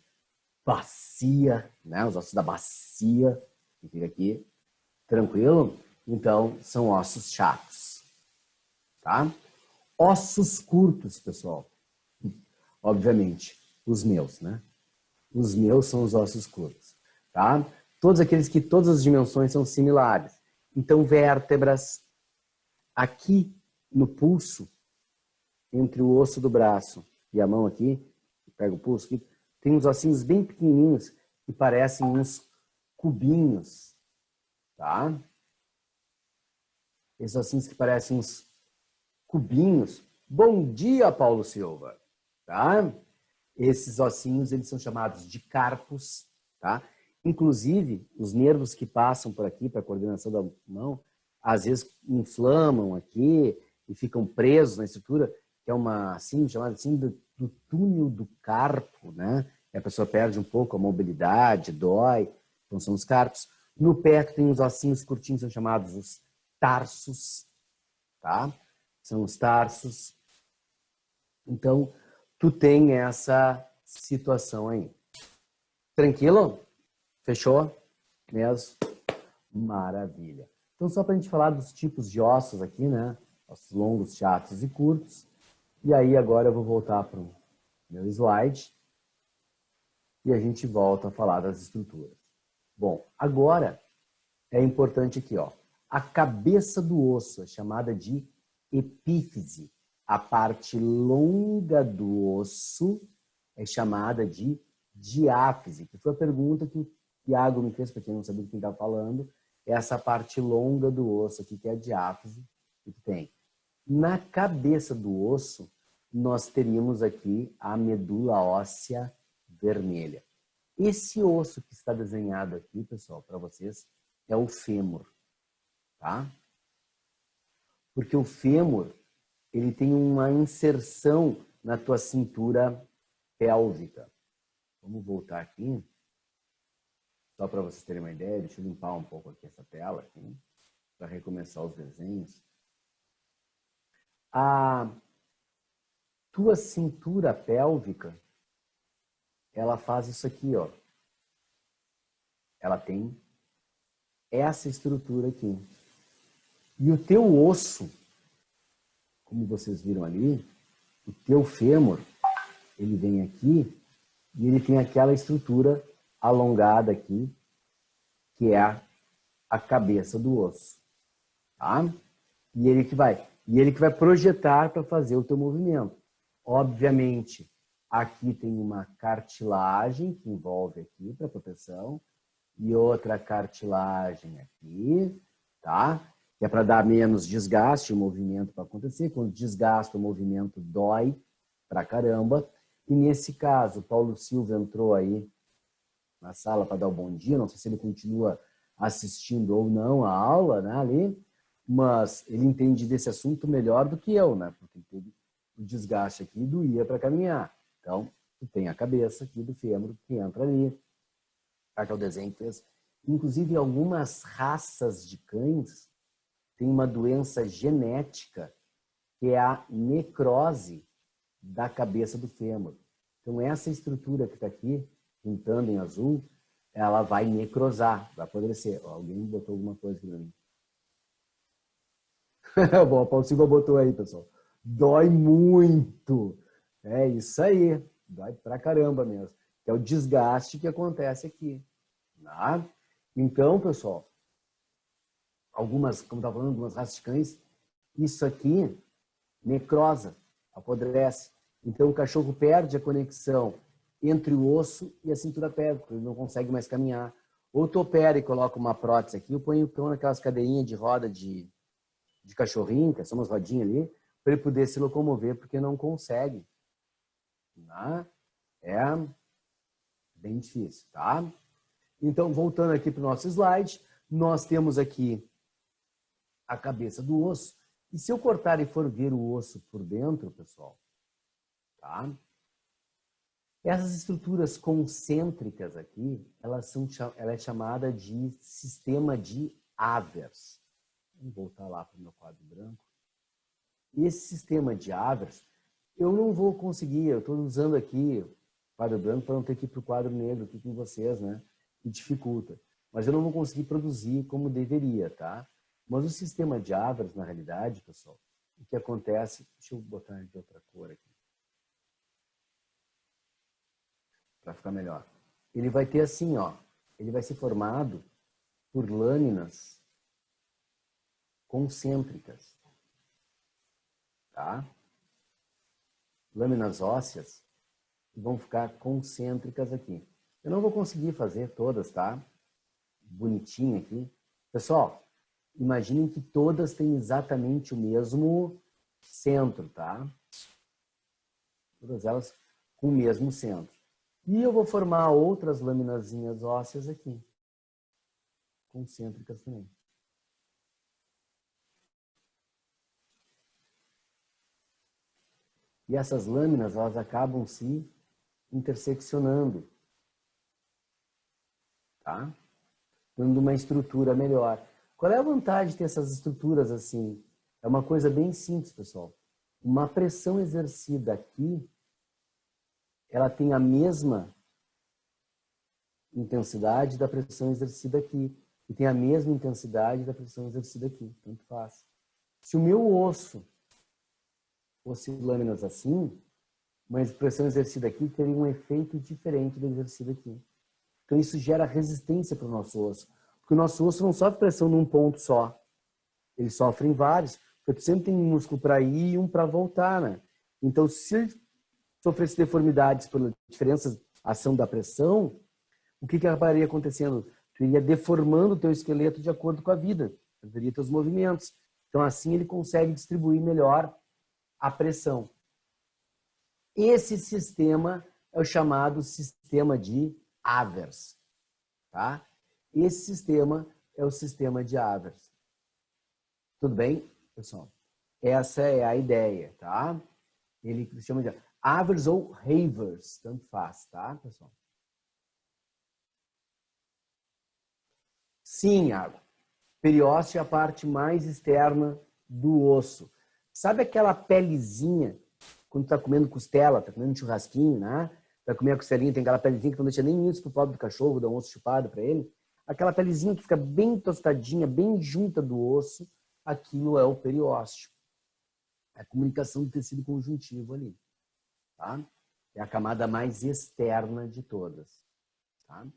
bacia, né? Os ossos da bacia, que fica aqui, tranquilo? Então, são ossos chatos, tá? Ossos curtos, pessoal. Obviamente, os meus, né? Os meus são os ossos curtos, tá? Todos aqueles que todas as dimensões são similares. Então, vértebras, aqui no pulso, entre o osso do braço e a mão aqui, pega o pulso aqui, tem uns ossinhos bem pequenininhos que parecem uns cubinhos, tá? Esses ossinhos que parecem uns cubinhos. Bom dia, Paulo Silva, tá? Esses ossinhos, eles são chamados de carpos, tá? Inclusive, os nervos que passam por aqui para a coordenação da mão, às vezes inflamam aqui e ficam presos na estrutura, que é uma assim, chamada assim do túnel do carpo, né? E a pessoa perde um pouco a mobilidade, dói, então são os carpos. No pé tem uns ossinhos curtinhos, são chamados os tarsos, tá? São os tarsos. Então, tu tem essa situação aí. Tranquilo? Fechou? Mesmo? Maravilha. Então, só para a gente falar dos tipos de ossos aqui, né? Ossos longos, chatos e curtos. E aí, agora eu vou voltar para o meu slide e a gente volta a falar das estruturas. Bom, agora é importante aqui, ó. A cabeça do osso é chamada de epífise. A parte longa do osso é chamada de diáfise, que foi a pergunta que o Tiago me fez, para quem não sabia de quem estava falando. Essa parte longa do osso aqui, que é a diáfise, que tem. Na cabeça do osso, nós teríamos aqui a medula óssea vermelha. Esse osso que está desenhado aqui, pessoal, para vocês, é o fêmur, tá? Porque o fêmur, ele tem uma inserção na tua cintura pélvica. Vamos voltar aqui, só para vocês terem uma ideia. Deixa eu limpar um pouco aqui essa tela, aqui, para recomeçar os desenhos. A tua cintura pélvica, ela faz isso aqui, ó. ela tem essa estrutura aqui. E o teu osso, como vocês viram ali, o teu fêmur, ele vem aqui e ele tem aquela estrutura alongada aqui, que é a cabeça do osso. Tá? E ele que vai projetar para fazer o teu movimento. Obviamente, aqui tem uma cartilagem que envolve aqui para proteção e outra cartilagem aqui, tá? Que é para dar menos desgaste, o movimento para acontecer. Quando desgasta, o movimento dói pra caramba. E nesse caso, o Paulo Silva entrou aí na sala para dar o bom dia, não sei se ele continua assistindo ou não a aula, né, ali, mas ele entende desse assunto melhor do que eu, né? Porque teve o desgaste aqui e doía para caminhar. Então, tu tem a cabeça aqui do fêmur que entra ali. Tá, que é o desenho que fez. Inclusive, algumas raças de cães têm uma doença genética que é a necrose da cabeça do fêmur. Então, essa estrutura que está aqui, pintando em azul, ela vai necrosar, vai apodrecer. Ó, alguém botou alguma coisa aqui para mim. Bom, o Paulo Silva botou aí, pessoal. Dói muito. É isso aí. Dói pra caramba mesmo. Que é o desgaste que acontece aqui. Tá? Então, pessoal, algumas, como estava falando, algumas raças de cães, isso aqui necrosa, apodrece. Então, o cachorro perde a conexão entre o osso e a cintura pélvica, ele não consegue mais caminhar. Ou tu opera e coloca uma prótese aqui, eu ponho o cão naquelas cadeirinhas de roda de cachorrinho, que são umas rodinhas ali, para ele poder se locomover, porque não consegue. Tá? É bem difícil, tá? Então, voltando aqui para o nosso slide, nós temos aqui a cabeça do osso. E se eu cortar e for ver o osso por dentro, pessoal, tá? Essas estruturas concêntricas aqui, ela é chamada de sistema de Avers. Vamos voltar lá para o meu quadro branco. Esse sistema de Avers, eu não vou conseguir, eu estou usando aqui o quadro branco para não ter que ir para o quadro negro aqui com vocês, né? Que dificulta. Mas eu não vou conseguir produzir como deveria, tá? Mas o sistema de Avers, na realidade, pessoal, o que acontece... Deixa eu botar de outra cor aqui. Para ficar melhor. Ele vai ter assim, ó. Ele vai ser formado por lâminas concêntricas. Tá? Lâminas ósseas que vão ficar concêntricas aqui. Eu não vou conseguir fazer todas, tá? Bonitinho aqui. Pessoal, imaginem que todas têm exatamente o mesmo centro, tá? Todas elas com o mesmo centro. E eu vou formar outras laminazinhas ósseas aqui. Concêntricas também. E essas lâminas, elas acabam se interseccionando. Tá? Dando uma estrutura melhor. Qual é a vantagem de ter essas estruturas assim? É uma coisa bem simples, pessoal. Uma pressão exercida aqui, ela tem a mesma intensidade da pressão exercida aqui. E tem a mesma intensidade da pressão exercida aqui. Tanto faz. Se o meu osso fosse lâminas assim, mas a pressão exercida aqui teria um efeito diferente da exercida aqui. Então isso gera resistência para o nosso osso. Porque o nosso osso não sofre pressão num ponto só. Ele sofre em vários. Porque tu sempre tem um músculo para ir e um para voltar, né? Então, se sofresse deformidades pela diferença ação da pressão, o que acabaria acontecendo? Tu iria deformando o teu esqueleto de acordo com a vida. Perderia teus movimentos. Então, assim, ele consegue distribuir melhor a pressão. Esse sistema é o chamado sistema de Avers. Tá? Esse sistema é o sistema de Avers. Tudo bem, pessoal? Essa é a ideia, tá? Ele chama de Avers ou Havers, tanto faz, tá, pessoal? Sim, Iago. Periósteo é a parte mais externa do osso. Sabe aquela pelezinha, quando tu tá comendo costela, tá comendo um churrasquinho, né? Vai comer a costelinha, tem aquela pelezinha que não deixa nem isso pro pobre do cachorro, dá um osso chupado para ele. aquela pelezinha que fica bem tostadinha, bem junta do osso, aquilo é o periósteo. É a comunicação do tecido conjuntivo ali. Tá? É a camada mais externa de todas. Tá?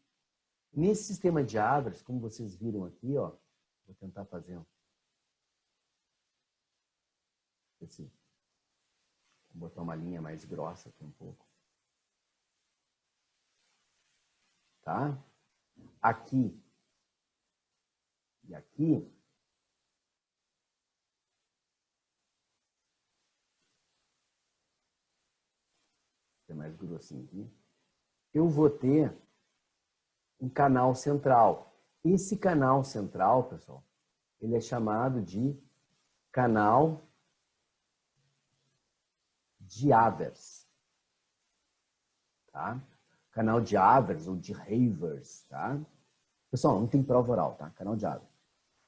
Nesse sistema de Avers, como vocês viram aqui, ó, vou tentar fazer esse, vou botar uma linha mais grossa aqui um pouco. Tá? Aqui e aqui é mais grossinho aqui. Eu vou ter um canal central. Esse canal central, pessoal, ele é chamado de canal de Avers. Tá? Canal de Avers ou de Havers, tá? Pessoal, não tem prova oral, tá? Canal de Avers.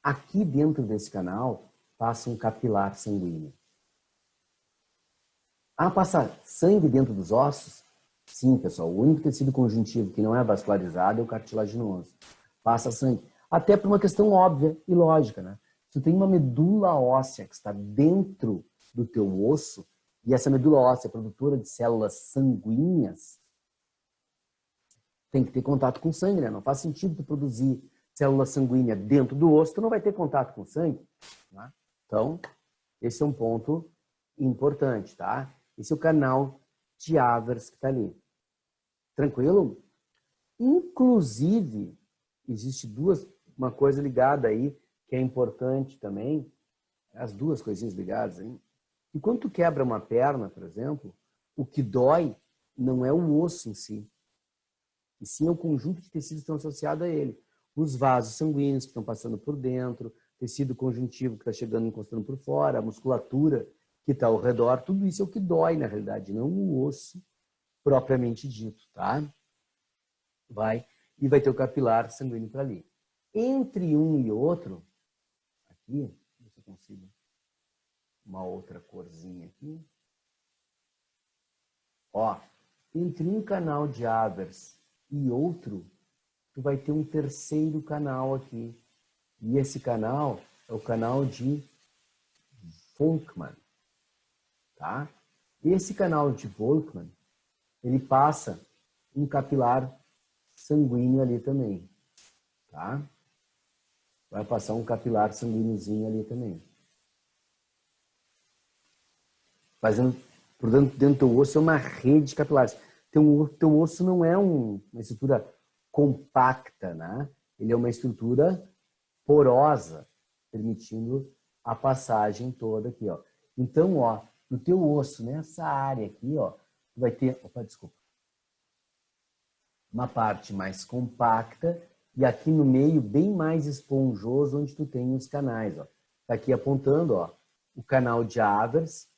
Aqui dentro desse canal passa um capilar sanguíneo. Ah, passa sangue dentro dos ossos? Sim, pessoal. O único tecido conjuntivo que não é vascularizado é o cartilaginoso. Passa sangue. Até por uma questão óbvia e lógica, né? Se tu tem uma medula óssea que está dentro do teu osso, e essa medula óssea é produtora de células sanguíneas, tem que ter contato com sangue, né? Não faz sentido tu produzir célula sanguínea dentro do osso, tu não vai ter contato com sangue. Né? Então, esse é um ponto importante, tá? Esse é o canal de Avers que está ali. Tranquilo? Inclusive, existe uma coisa ligada aí, que é importante também, as duas coisinhas ligadas aí. E quando tu quebra uma perna, por exemplo, o que dói não é o osso em si, e sim é o conjunto de tecidos que estão associados a ele. Os vasos sanguíneos que estão passando por dentro, tecido conjuntivo que está chegando e encostando por fora, a musculatura que está ao redor, tudo isso é o que dói, na realidade, não o osso propriamente dito, tá? E vai ter o capilar sanguíneo para ali. Entre um e outro, aqui, deixa eu ver se eu consigo uma outra corzinha aqui. Ó, entre um canal de Avers e outro, tu vai ter um terceiro canal aqui. E esse canal é o canal de Volkmann, tá? Esse canal de Volkmann, ele passa um capilar sanguíneo ali também, tá? Vai passar um capilar sanguíneozinho ali também. Fazendo, portanto, dentro do osso é uma rede de capilares. Teu osso não é uma estrutura compacta, né? Ele é uma estrutura porosa, permitindo a passagem toda aqui, ó. Então, ó, no teu osso, nessa área aqui, ó, tu vai ter, uma parte mais compacta e aqui no meio bem mais esponjoso, onde tu tem os canais, ó. Tá aqui apontando, ó, o canal de Avers,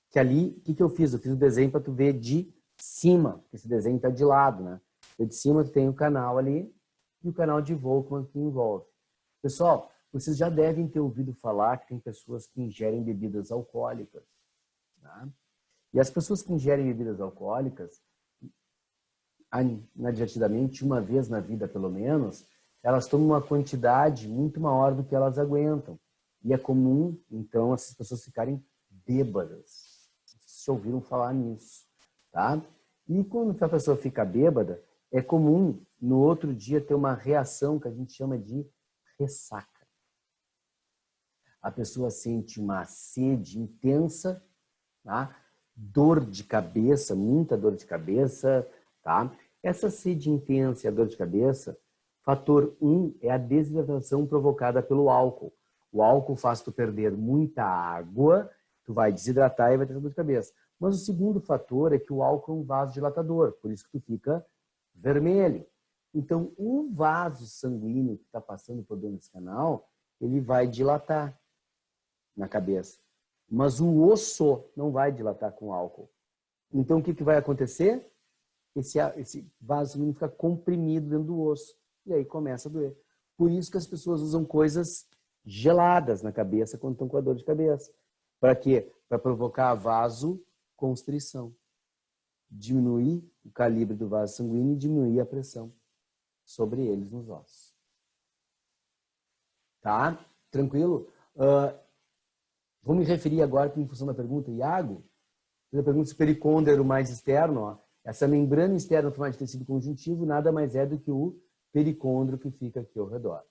que ali, o que eu fiz? Eu fiz o desenho para tu ver de cima, porque esse desenho está de lado, né? De cima tu tem o canal ali e o canal de Volkmann que envolve. Pessoal, vocês já devem ter ouvido falar que tem pessoas que ingerem bebidas alcoólicas. Tá? E as pessoas que ingerem bebidas alcoólicas, inadvertidamente, uma vez na vida pelo menos, elas tomam uma quantidade muito maior do que elas aguentam. E é comum, então, essas pessoas ficarem bêbadas. Vocês já ouviram falar nisso, tá? E quando a pessoa fica bêbada, é comum no outro dia ter uma reação que a gente chama de ressaca. A pessoa sente uma sede intensa, tá? Dor de cabeça, muita dor de cabeça, tá? Essa sede intensa e a dor de cabeça, fator 1 é a desidratação provocada pelo álcool. O álcool faz tu perder muita água, tu vai desidratar e vai ter dor de cabeça. Mas o segundo fator é que o álcool é um vasodilatador, por isso que tu fica vermelho. Então, o vaso sanguíneo que está passando por dentro desse canal, ele vai dilatar na cabeça. Mas o osso não vai dilatar com álcool. Então, o que vai acontecer? Esse vaso sanguíneo fica comprimido dentro do osso. E aí começa a doer. Por isso que as pessoas usam coisas geladas na cabeça quando estão com a dor de cabeça. Para quê? Para provocar a vasoconstrição. Diminuir o calibre do vaso sanguíneo e diminuir a pressão sobre eles nos ossos. Tá? Tranquilo? Vou me referir agora, em função da pergunta, Iago, a pergunta se o pericôndrio mais externo, ó, essa membrana externa formada de tecido conjuntivo nada mais é do que o pericôndrio que fica aqui ao redor.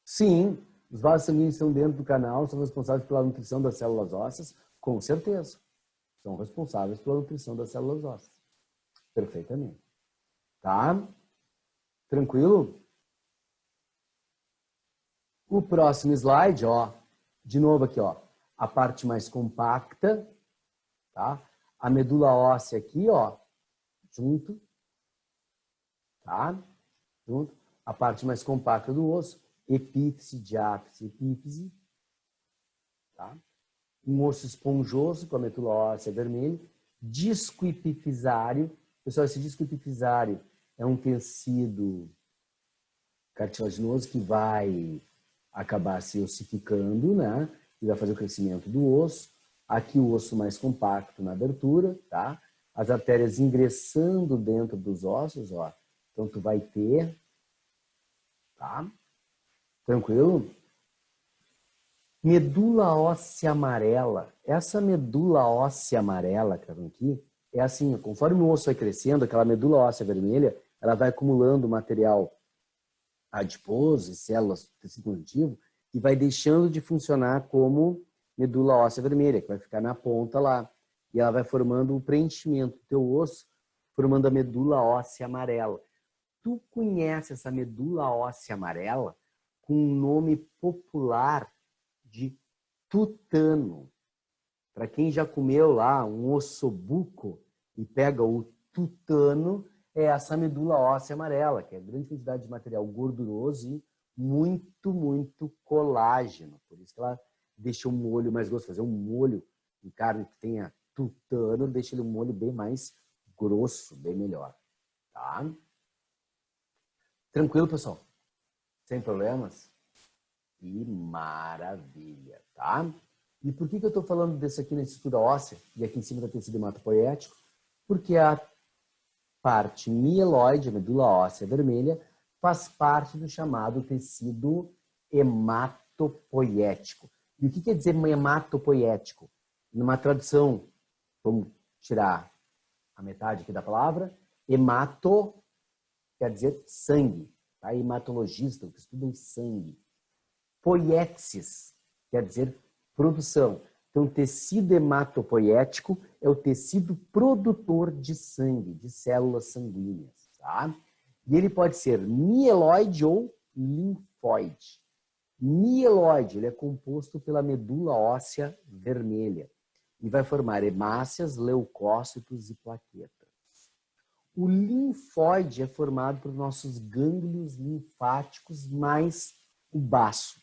Sim, os vasos sanguíneos estão dentro do canal, são responsáveis pela nutrição das células ósseas, com certeza. São responsáveis pela nutrição das células ósseas. Perfeitamente. Tá? Tranquilo? O próximo slide, ó, de novo aqui, ó, a parte mais compacta, tá? A medula óssea aqui, ó, junto, tá? Junto. A parte mais compacta do osso, epífise, diáfise, epífise, tá? Um osso esponjoso com a medula óssea vermelha, disco epifisário. Pessoal, esse disco epifisário é um tecido cartilaginoso que vai acabar se ossificando, né? E vai fazer o crescimento do osso. Aqui o osso mais compacto na abertura, tá? As artérias ingressando dentro dos ossos, ó. Então tu vai ter, tá? Tranquilo? Medula óssea amarela. Essa medula óssea amarela, que tá vendo aqui, é assim, conforme o osso vai crescendo, aquela medula óssea vermelha, ela vai acumulando material adiposo e células do tecido conjuntivo e vai deixando de funcionar como medula óssea vermelha, que vai ficar na ponta lá. E ela vai formando o preenchimento do teu osso, formando a medula óssea amarela. Tu conhece essa medula óssea amarela com um nome popular de tutano. Para quem já comeu lá um ossobuco e pega o tutano, é essa medula óssea amarela, que é grande quantidade de material gorduroso e muito, muito colágeno. Por isso que ela deixa o molho mais gostoso. Fazer um molho de carne que tenha tutano, deixa ele um molho bem mais grosso, bem melhor. Tá? Tranquilo, pessoal? Sem problemas? Que maravilha, tá? E por que eu estou falando desse aqui na estrutura óssea e aqui em cima da tecido hematopoético? Porque a parte mieloide, a medula óssea vermelha, faz parte do chamado tecido hematopoético. E o que quer dizer hematopoético? Numa tradução, vamos tirar a metade aqui da palavra, hemato quer dizer sangue, tá? Hematologista, que estudam sangue. Poiesis quer dizer produção. Então, tecido hematopoético é o tecido produtor de sangue, de células sanguíneas, tá? E ele pode ser mieloide ou linfóide. Mieloide, ele é composto pela medula óssea vermelha e vai formar hemácias, leucócitos e plaquetas. O linfóide é formado por nossos gânglios linfáticos mais o baço,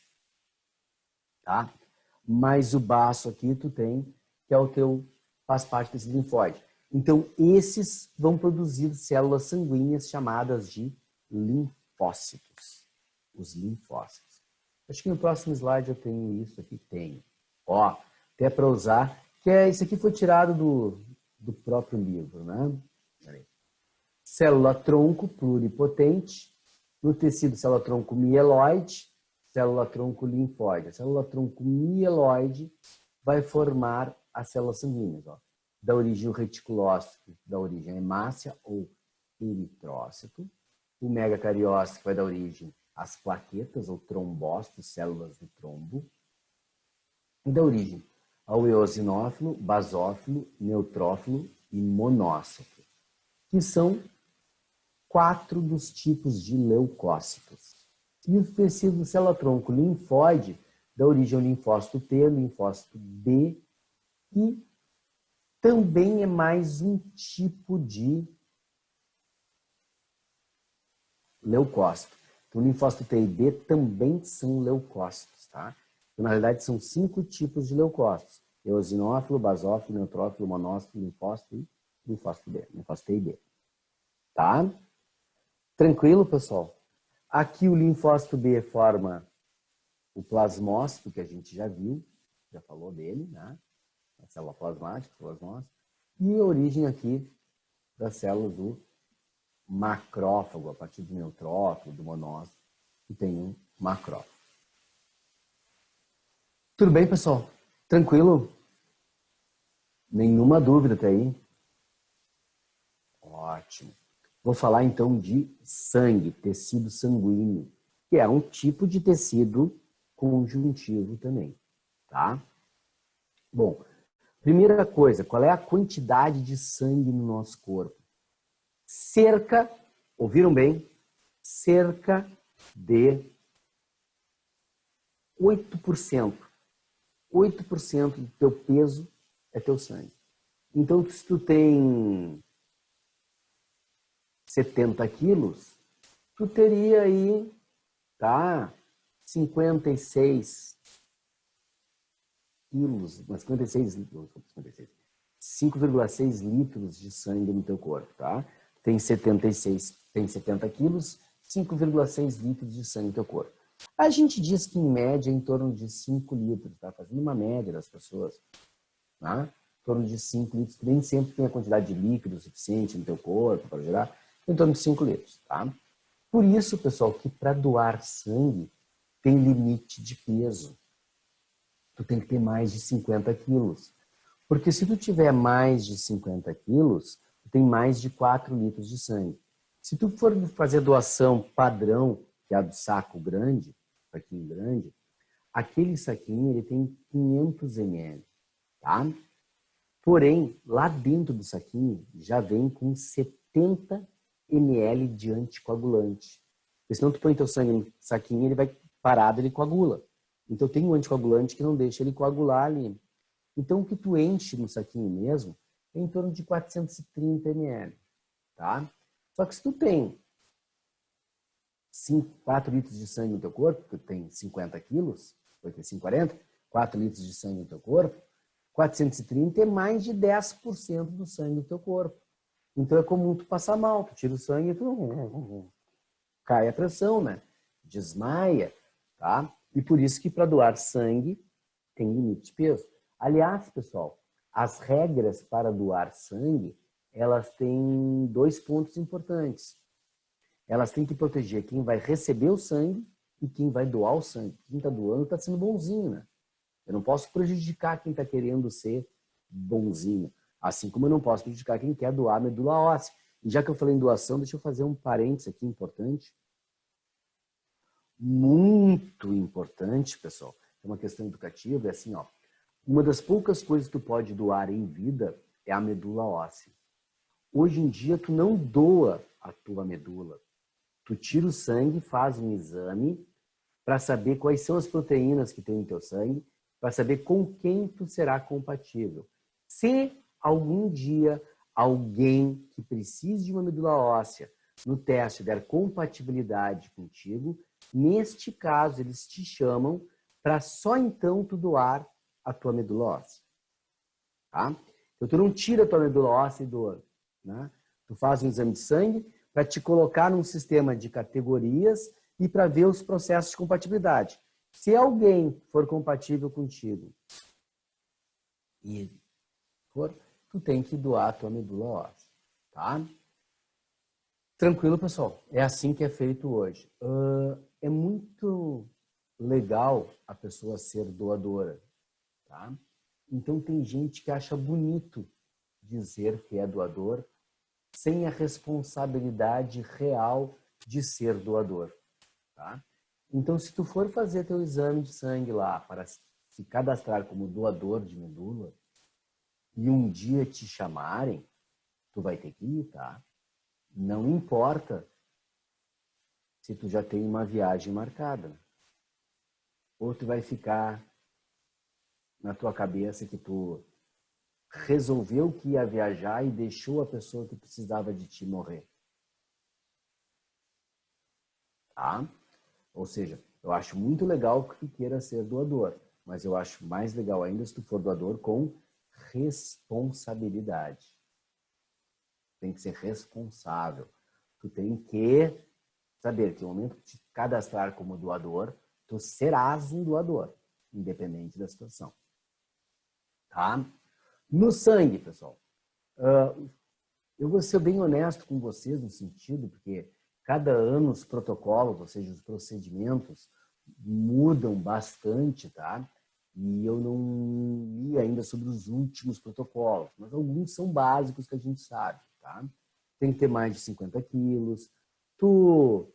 tá? Mais o baço aqui tu tem, que é o teu, faz parte desse linfóide. Então, esses vão produzir células sanguíneas chamadas de linfócitos. Os linfócitos. Acho que no próximo slide eu tenho isso aqui, tenho. Ó, até para usar, que é, isso aqui foi tirado do próprio livro, né? Peraí. Célula-tronco pluripotente, no tecido célula-tronco mieloide, célula-tronco linfóide. A célula-tronco mieloide vai formar as células sanguíneas, ó, da origem reticulócito, da origem hemácia ou eritrócito. O megacariócito vai dar origem às plaquetas ou trombócitos, células do trombo. E dá origem ao eosinófilo, basófilo, neutrófilo e monócito, que são 4 dos tipos de leucócitos. E o tecido célula-tronco linfóide dá origem ao linfócito T, linfócito B, e também é mais um tipo de leucócito. Então, linfócito T e B também são leucócitos, tá? Então, na realidade, são 5 tipos de leucócitos: eosinófilo, basófilo, neutrófilo, monócito, linfócito e linfócito B, linfócito T e B. Tá? Tranquilo, pessoal? Aqui o linfócito B forma o plasmócito, que a gente já viu, já falou dele, né? A célula plasmática, plasmócito. e a origem aqui das células do macrófago, a partir do neutrófilo, do monócito, que tem um macrófago. Tudo bem, pessoal? Tranquilo? Nenhuma dúvida até aí? Ótimo. Vou falar então de sangue, tecido sanguíneo, que é um tipo de tecido conjuntivo também, tá? Bom, primeira coisa, qual é a quantidade de sangue no nosso corpo? Cerca, ouviram bem? Cerca de 8%. 8% do teu peso é teu sangue. Então, se tu tem 70 quilos, tu teria aí, tá? 56 quilos, 56 litros, 5,6 litros de sangue no teu corpo, tá? Tem 70 quilos, 5,6 litros de sangue no teu corpo. A gente diz que em média é em torno de 5 litros, tá? Fazendo uma média das pessoas, tá? Em torno de 5 litros, nem sempre tem a quantidade de líquido suficiente no teu corpo para gerar, em torno de 5 litros, tá? Por isso, pessoal, que para doar sangue tem limite de peso. Tu tem que ter mais de 50 quilos. Porque se tu tiver mais de 50 quilos, tu tem mais de 4 litros de sangue. Se tu for fazer doação padrão, que é a do saco grande, saquinho grande, aquele saquinho ele tem 500 ml, tá? Porém, lá dentro do saquinho já vem com 70 ml de anticoagulante. Porque senão tu põe teu sangue no saquinho, ele vai parado, ele coagula. Então tem um anticoagulante que não deixa ele coagular ali. Então o que tu enche no saquinho mesmo é em torno de 430 ml, tá? Só que se tu tem 4 litros de sangue no teu corpo, tu tem 50 quilos, 45, 4 litros de sangue no teu corpo, 430 é mais de 10% do sangue do teu corpo. Então é comum tu passar mal, tu tira o sangue e tu cai a pressão, né? Desmaia, tá? E por isso que para doar sangue tem limite de peso. Aliás, pessoal, as regras para doar sangue, elas têm 2 pontos importantes. Elas têm que proteger quem vai receber o sangue e quem vai doar o sangue. Quem está doando está sendo bonzinho, né? Eu não posso prejudicar quem está querendo ser bonzinho. Assim como eu não posso prejudicar quem quer doar medula óssea. E já que eu falei em doação, deixa eu fazer um parênteses aqui importante. Muito importante, pessoal. É uma questão educativa, é assim, ó. Uma das poucas coisas que tu pode doar em vida é a medula óssea. Hoje em dia, tu não doa a tua medula. Tu tira o sangue, faz um exame para saber quais são as proteínas que tem no teu sangue, para saber com quem tu será compatível. Se algum dia alguém que precise de uma medula óssea no teste der compatibilidade contigo, neste caso eles te chamam para só então tu doar a tua medula óssea. Tá? Então tu não tira a tua medula óssea e doa, né? Tu faz um exame de sangue para te colocar num sistema de categorias e para ver os processos de compatibilidade. Se alguém for compatível contigo e for, tu tem que doar a tua medula óssea, tá? Tranquilo, pessoal? É assim que é feito hoje. É muito legal a pessoa ser doadora, tá? Então tem gente que acha bonito dizer que é doador sem a responsabilidade real de ser doador, tá? Então, se tu for fazer teu exame de sangue lá para se cadastrar como doador de medula e um dia te chamarem, tu vai ter que ir, tá? Não importa se tu já tem uma viagem marcada. Ou tu vai ficar na tua cabeça que tu resolveu que ia viajar e deixou a pessoa que precisava de ti morrer. Tá? Ou seja, eu acho muito legal que tu queira ser doador, mas eu acho mais legal ainda se tu for doador com responsabilidade. Tem que ser responsável. Tu tem que saber que no momento que te cadastrar como doador, tu serás um doador, independente da situação. Tá? No sangue, pessoal. Eu vou ser bem honesto com vocês no sentido, porque cada ano os protocolos, ou seja, os procedimentos, mudam bastante, tá? E eu não li ainda sobre os últimos protocolos, mas alguns são básicos que a gente sabe, tá? Tem que ter mais de 50 quilos, tu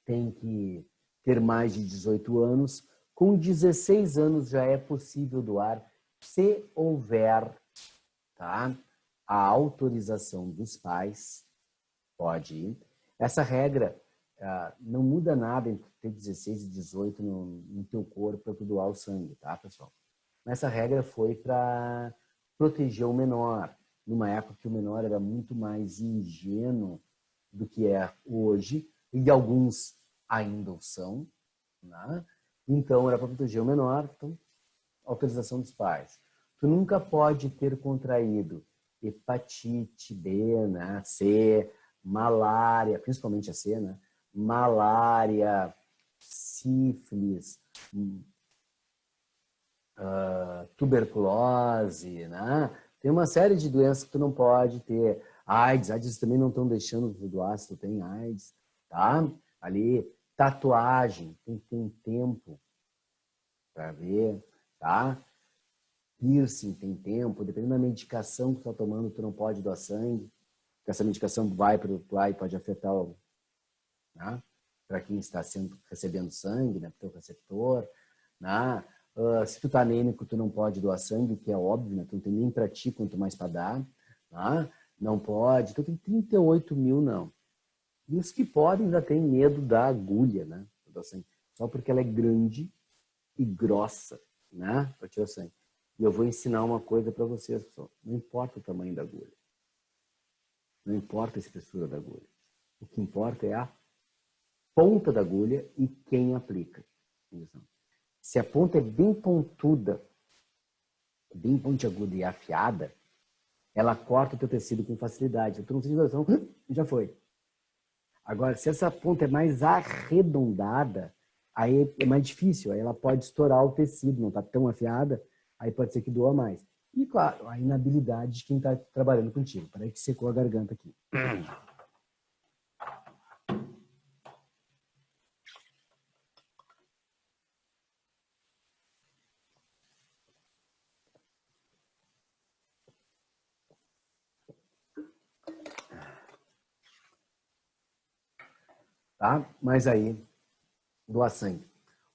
tem que ter mais de 18 anos, com 16 anos já é possível doar, se houver, tá? A autorização dos pais, pode ir. Essa regra não muda nada entre ter 16 e 18 no teu corpo para tu doar o sangue, tá, pessoal? Essa regra foi para proteger o menor, numa época que o menor era muito mais ingênuo do que é hoje, e alguns ainda o são, né? Então era para proteger o menor, então autorização dos pais. Tu nunca pode ter contraído hepatite B, né, C, malária, principalmente a C, né? Malária, sífilis, tuberculose, né? Tem uma série de doenças que tu não pode ter. AIDS também não estão deixando tu doar se tu tem AIDS, tá? Ali, tatuagem, tem que ter um tempo para ver, tá? Piercing tem tempo, dependendo da medicação que tu tá tomando, tu não pode doar sangue, porque essa medicação vai para o lá e pode afetar o, né? Para quem está recebendo sangue, né? Para o teu receptor, né? Se tu tá anêmico, tu não pode doar sangue, que é óbvio, né? Tu não tem nem para ti, quanto mais para dar, né? Não pode. Então tem 38 mil, não. E os que podem ainda têm medo da agulha, né? Só porque ela é grande e grossa, né? Para tirar sangue. E eu vou ensinar uma coisa para vocês, pessoal. Não importa o tamanho da agulha. Não importa a espessura da agulha. O que importa é a ponta da agulha e quem aplica. Se a ponta é bem pontuda, bem pontiaguda e afiada, ela corta o teu tecido com facilidade. Tu não sente doação, já foi. Agora, se essa ponta é mais arredondada, aí é mais difícil. Aí ela pode estourar o tecido, não está tão afiada, aí pode ser que doa mais. E, claro, a inabilidade de quem está trabalhando contigo. Peraí que secou a garganta aqui. Tá? Mas aí, doar sangue.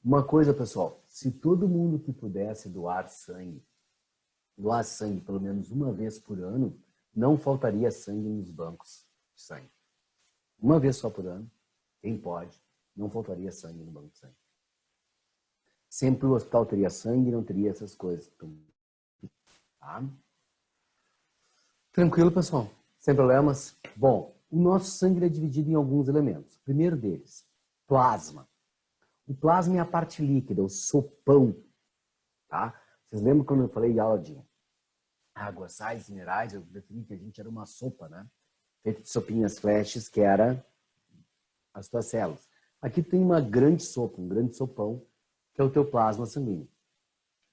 Uma coisa, pessoal, se todo mundo que pudesse doar sangue pelo menos uma vez por ano, não faltaria sangue nos bancos de sangue. Uma vez só por ano, quem pode, não faltaria sangue no banco de sangue. Sempre o hospital teria sangue, não teria essas coisas. Tá? Tranquilo, pessoal? Sem problemas? Bom, o nosso sangue é dividido em alguns elementos. O primeiro deles, plasma. O plasma é a parte líquida, o sopão. Tá? Vocês lembram quando eu falei de aula de água, sais, minerais? Eu defini que a gente era uma sopa, né? Feita de sopinhas flashes, que era as tuas células. Aqui tem uma grande sopa, um grande sopão, que é o teu plasma sanguíneo.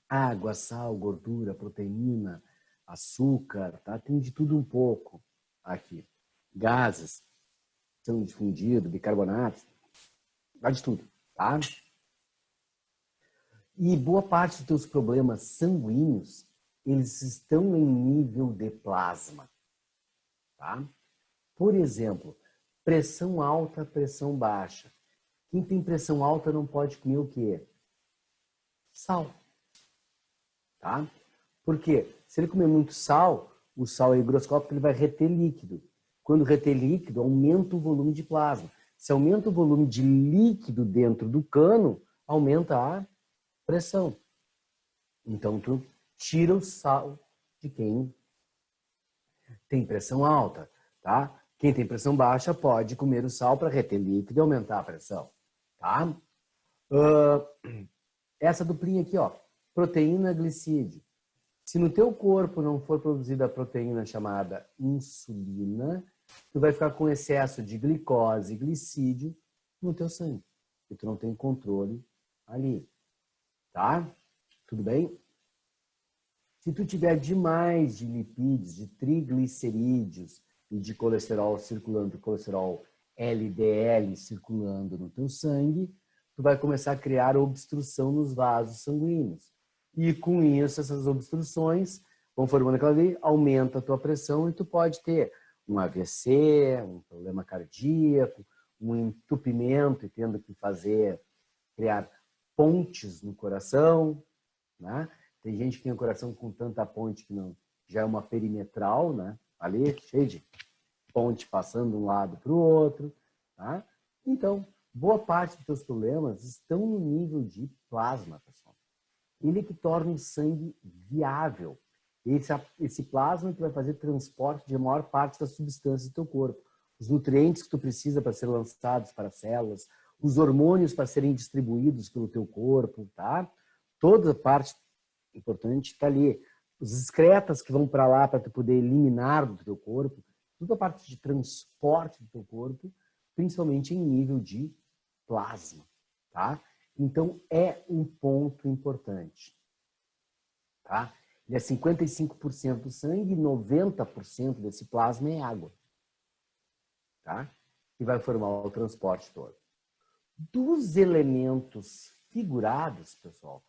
Água, sal, gordura, proteína, açúcar, tá? Tem de tudo um pouco aqui. Gases, são difundidos, bicarbonatos, dá de tudo, tá? E boa parte dos teus problemas sanguíneos, eles estão em nível de plasma, tá? Por exemplo, pressão alta, pressão baixa. Quem tem pressão alta não pode comer o quê? Sal. Tá? Por quê? Se ele comer muito sal, o sal é higroscópico, ele vai reter líquido. Quando reter líquido, aumenta o volume de plasma. Se aumenta o volume de líquido dentro do cano, aumenta a pressão. Então, tu tira o sal de quem tem pressão alta, tá? Quem tem pressão baixa pode comer o sal para reter líquido e aumentar a pressão, tá? Essa duplinha aqui, ó, proteína, glicídio. Se no teu corpo não for produzida a proteína chamada insulina, tu vai ficar com excesso de glicose e glicídio no teu sangue. E tu não tem controle ali, tá? Tudo bem? Se tu tiver demais de lipídios, de triglicerídeos e de colesterol circulando, colesterol LDL circulando no teu sangue, tu vai começar a criar obstrução nos vasos sanguíneos. E com isso, essas obstruções vão formando aquela ali, aumenta a tua pressão e tu pode ter um AVC, um problema cardíaco, um entupimento e tendo que criar pontes no coração, né? Tem gente que tem o coração com tanta ponte que não, já é uma perimetral, né? Ali, cheio de ponte passando de um lado para o outro, tá? Então, boa parte dos teus problemas estão no nível de plasma, pessoal. Ele é que torna o sangue viável. Esse plasma que vai fazer transporte de maior parte das substâncias do teu corpo. Os nutrientes que tu precisa para ser lançados para as células, os hormônios para serem distribuídos pelo teu corpo, tá? Toda a parte importante está ali. Os excretas que vão para lá para tu poder eliminar do teu corpo, toda a parte de transporte do teu corpo, principalmente em nível de plasma, tá? Então, é um ponto importante, tá? Ele é 55% do sangue e 90% desse plasma é água, tá? Que vai formar o transporte todo. Dos elementos figurados, pessoal,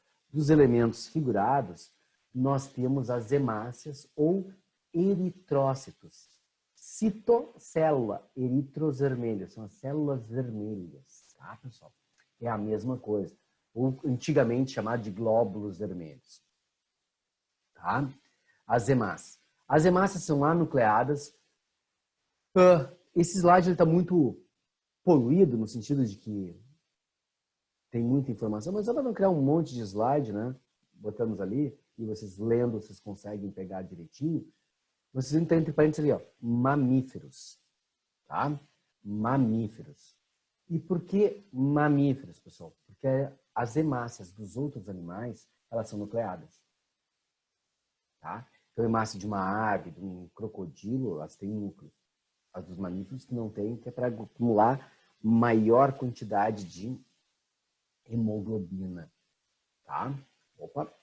nós temos as hemácias ou eritrócitos. Citocélula, eritrós vermelhos, são as células vermelhas, tá, pessoal? É a mesma coisa, ou antigamente chamado de glóbulos vermelhos, tá? As hemácias. As hemácias são anucleadas. Esse slide está muito poluído, no sentido de que tem muita informação, mas só para não criar um monte de slide, né? Botamos ali, e vocês lendo, vocês conseguem pegar direitinho. Vocês entendem entre parênteses ali, ó, mamíferos, tá? Mamíferos. E por que mamíferos, pessoal? Porque as hemácias dos outros animais, elas são nucleadas, tá? Então, a hemácia de uma ave, de um crocodilo, elas têm núcleo. As dos mamíferos que não têm, que é para acumular maior quantidade de hemoglobina, tá? Opa!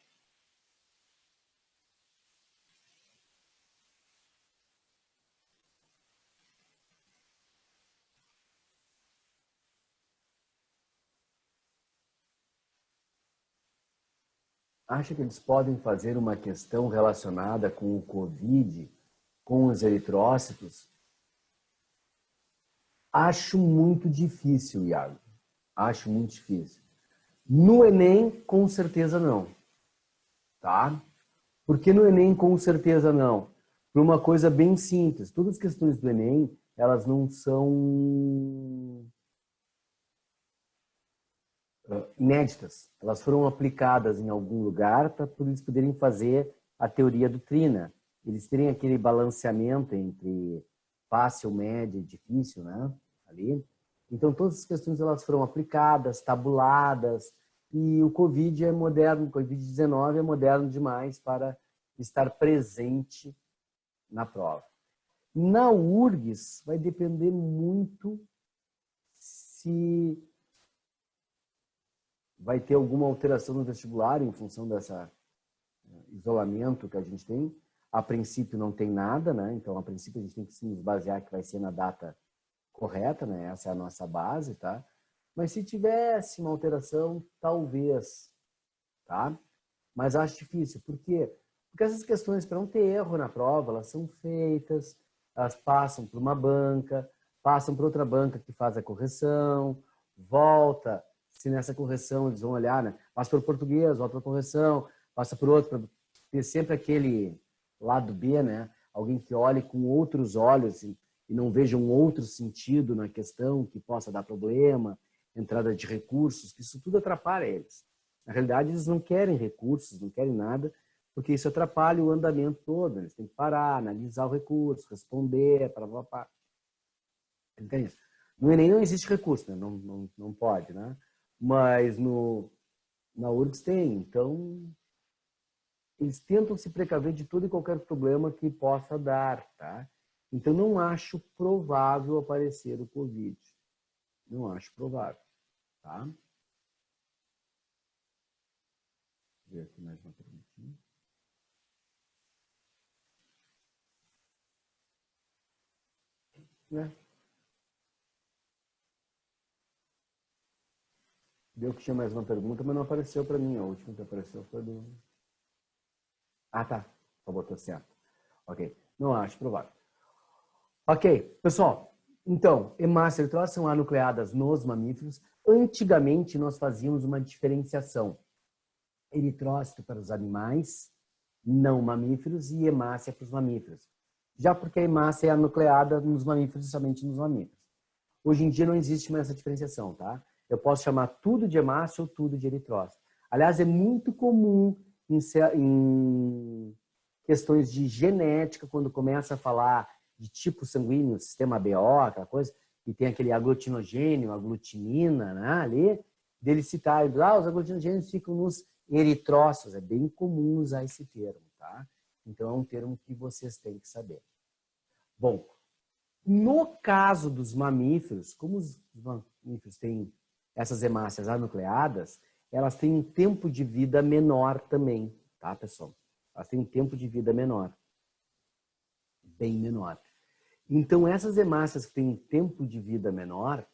Acha que eles podem fazer uma questão relacionada com o Covid, com os eritrócitos? Acho muito difícil, Iago. Acho muito difícil. No Enem, com certeza não. Tá? Porque no Enem, com certeza não. Por uma coisa bem simples. Todas as questões do Enem, elas não são inéditas. Elas foram aplicadas em algum lugar para eles poderem fazer a teoria do Trina. Eles terem aquele balanceamento entre fácil, médio e difícil, né? Ali. Então, todas as questões elas foram aplicadas, tabuladas, e o Covid é moderno, o Covid-19 é moderno demais para estar presente na prova. Na URGS, vai depender muito se vai ter alguma alteração no vestibular em função desse isolamento que a gente tem. A princípio não tem nada, né? Então, a princípio a gente tem que se nos basear que vai ser na data correta, né? Essa é a nossa base, tá? Mas se tivesse uma alteração, talvez, tá? Mas acho difícil. Por quê? Porque essas questões, para não ter erro na prova, elas são feitas, elas passam por uma banca, passam por outra banca que faz a correção, volta, se nessa correção eles vão olhar, né? Passa por português, volta para correção, passa por outro, para ter sempre aquele lado B, né? Alguém que olhe com outros olhos e não veja um outro sentido na questão que possa dar problema, entrada de recursos, que isso tudo atrapalha eles. Na realidade, eles não querem recursos, não querem nada, porque isso atrapalha o andamento todo. Eles têm que parar, analisar o recurso, responder, para. No Enem não existe recurso, né? Não pode, né? Mas na URGS tem. Então, eles tentam se precaver de todo e qualquer problema que possa dar, tá? Então, não acho provável aparecer o Covid. Não acho provável, tá? Vou ver aqui mais uma perguntinha. né? Deu que tinha mais uma pergunta, mas não apareceu para mim. A última que apareceu foi do... Ah, tá. Só botou certo. Ok. Não acho provável. Ok, pessoal. Então, hemácias eritrócitos são anucleadas nos mamíferos. Antigamente, nós fazíamos uma diferenciação. Eritrócito para os animais não mamíferos e hemácia para os mamíferos. Já porque a hemácia é anucleada nos mamíferos e somente nos mamíferos. Hoje em dia não existe mais essa diferenciação, tá? Eu posso chamar tudo de hemácia ou tudo de eritrócito. Aliás, é muito comum em questões de genética, quando começa a falar de tipo sanguíneo, sistema BO, aquela coisa, e tem aquele aglutinogênio, aglutinina, né, ali, dele citar, os aglutinogênios ficam nos eritrócitos. É bem comum usar esse termo, tá? Então é um termo que vocês têm que saber. Bom, no caso dos mamíferos, como os mamíferos têm essas hemácias anucleadas, elas têm um tempo de vida menor também, tá, pessoal? Elas têm um tempo de vida menor, bem menor. Então, essas hemácias que têm um tempo de vida menor,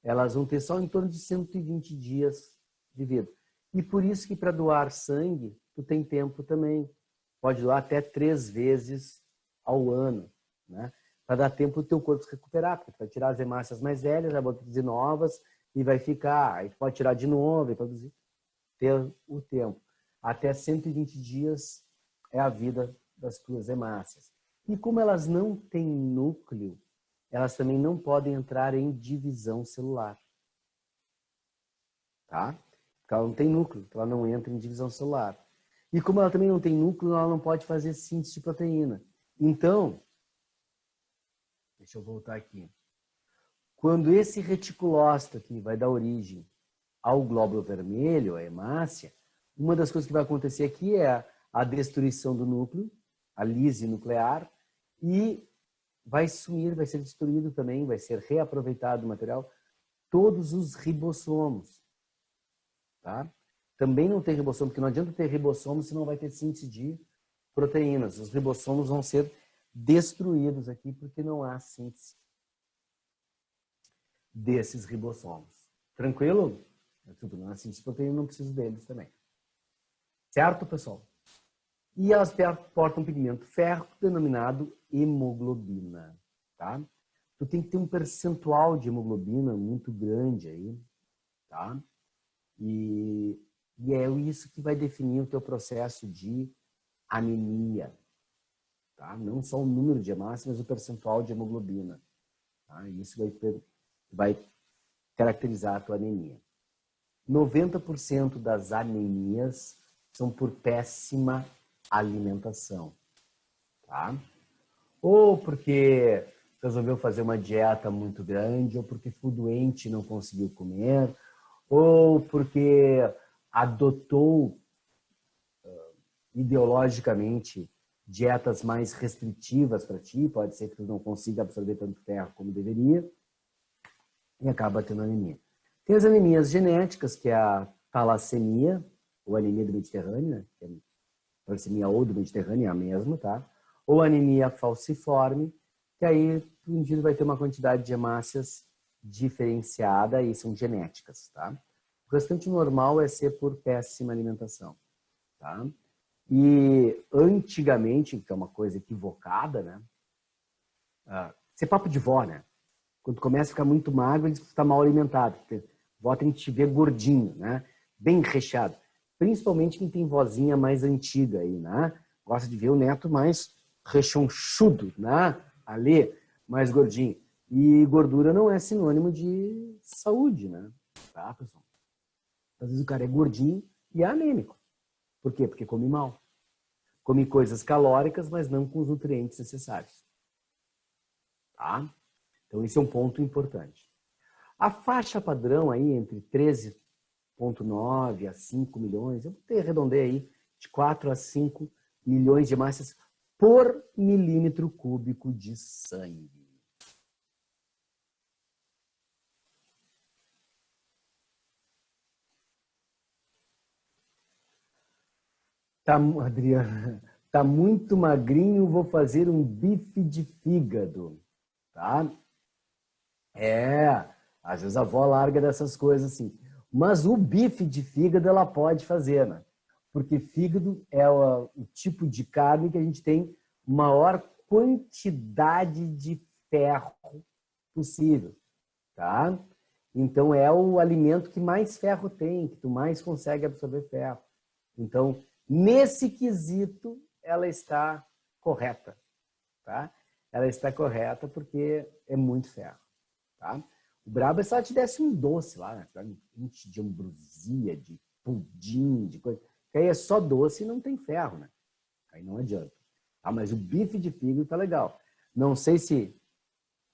elas vão ter só em torno de 120 dias de vida. E por isso que para doar sangue, tu tem tempo também. Pode doar até 3 vezes ao ano, né? Para dar tempo do teu corpo se recuperar, porque tu vai tirar as hemácias mais velhas, vai produzir novas e vai ficar. Aí tu pode tirar de novo e produzir. Ter o tempo. Até 120 dias é a vida das tuas hemácias. E como elas não têm núcleo, elas também não podem entrar em divisão celular. Tá? Porque ela não tem núcleo, ela não entra em divisão celular. E como ela também não tem núcleo, ela não pode fazer síntese de proteína. Então, deixa eu voltar aqui. Quando esse reticulócito aqui vai dar origem ao glóbulo vermelho, a hemácia, uma das coisas que vai acontecer aqui é a destruição do núcleo, a lise nuclear, e vai sumir, vai ser destruído também, vai ser reaproveitado o material, todos os ribossomos. Tá? Também não tem ribossomo, porque não adianta ter ribossomo se não vai ter síntese de proteínas. Os ribossomos vão ser destruídos aqui porque não há síntese desses ribossomos. Tranquilo? Tudo, não há síntese de proteína, não preciso deles também. Certo, pessoal? E elas portam um pigmento férrico denominado hemoglobina. Tá? Tu tem que ter um percentual de hemoglobina muito grande aí, tá? E é isso que vai definir o teu processo de anemia. Tá? Não só o número de hemácias, mas o percentual de hemoglobina. Tá? Isso vai caracterizar a tua anemia. 90% das anemias são por péssima alimentação. Tá? Ou porque resolveu fazer uma dieta muito grande, ou porque ficou doente e não conseguiu comer, ou porque adotou ideologicamente dietas mais restritivas para ti, pode ser que tu não consiga absorver tanto ferro como deveria, e acaba tendo anemia. Tem as anemias genéticas, que é a talassemia, ou anemia do Mediterrâneo, né? Que é a talassemia ou do Mediterrâneo, é a mesma, tá? Ou anemia falciforme, que aí o indivíduo vai ter uma quantidade de hemácias diferenciada e são genéticas, tá? O restante normal é ser por péssima alimentação, tá? E antigamente, que é uma coisa equivocada, né? Isso é papo de vó, né? Quando começa a ficar muito magro, ele está mal alimentado. Vó tem que te ver gordinho, né? Bem recheado. Principalmente quem tem vozinha mais antiga aí, né? Gosta de ver o neto mais rechonchudo, né? Ali, mais gordinho. E gordura não é sinônimo de saúde, né? Tá, pessoal? Às vezes o cara é gordinho e é anêmico. Por quê? Porque come mal. Come coisas calóricas, mas não com os nutrientes necessários. Tá? Então, esse é um ponto importante. A faixa padrão aí entre 13,9 a 5 milhões, eu vou arredondei aí de 4 a 5 milhões de hemácias por milímetro cúbico de sangue. Tá, Adriana, tá muito magrinho, vou fazer um bife de fígado, tá? Às vezes a avó larga dessas coisas assim. Mas o bife de fígado ela pode fazer, né? Porque fígado é o tipo de carne que a gente tem maior quantidade de ferro possível, tá? Então é o alimento que mais ferro tem, que tu mais consegue absorver ferro. Então, nesse quesito, ela está correta, tá? Ela está correta porque é muito ferro, tá? O brabo é se ela te desse um doce lá, né? De ambrosia, de pudim, de coisa. Que aí é só doce e não tem ferro, né? Aí não adianta. Ah, mas o bife de fígado tá legal. Não sei se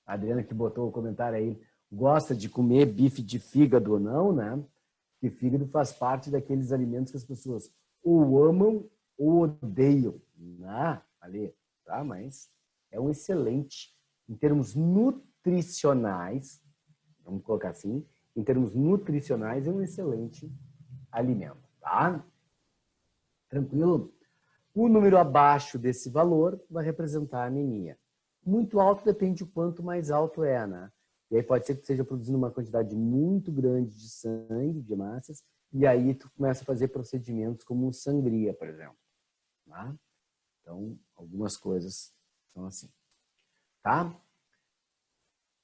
a Adriana que botou o comentário aí gosta de comer bife de fígado ou não, né? Que fígado faz parte daqueles alimentos que as pessoas ou amam ou odeiam, né? Ali, tá? Mas é um excelente, em termos nutricionais, vamos colocar assim, em termos nutricionais, é um excelente alimento, tá? Tranquilo? O número abaixo desse valor vai representar a anemia. Muito alto depende de quanto mais alto é, né? E aí pode ser que esteja produzindo uma quantidade muito grande de sangue, de hemácias, e aí tu começa a fazer procedimentos como sangria, por exemplo. Tá? Então, algumas coisas são assim. Tá?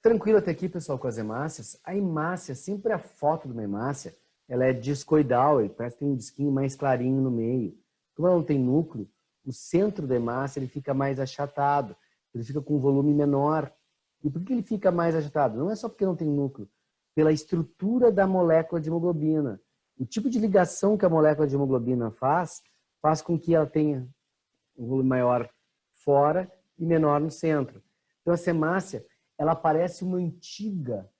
Tranquilo até aqui, pessoal, com as hemácias. A hemácia, sempre a foto de uma hemácia, ela é discoidal, parece que tem um disquinho mais clarinho no meio. Como ela não tem núcleo, o centro da hemácia ele fica mais achatado, ele fica com um volume menor. E por que ele fica mais achatado? Não é só porque não tem núcleo, pela estrutura da molécula de hemoglobina. O tipo de ligação que a molécula de hemoglobina faz com que ela tenha um volume maior fora e menor no centro. Então, essa hemácia, ela parece uma antiga,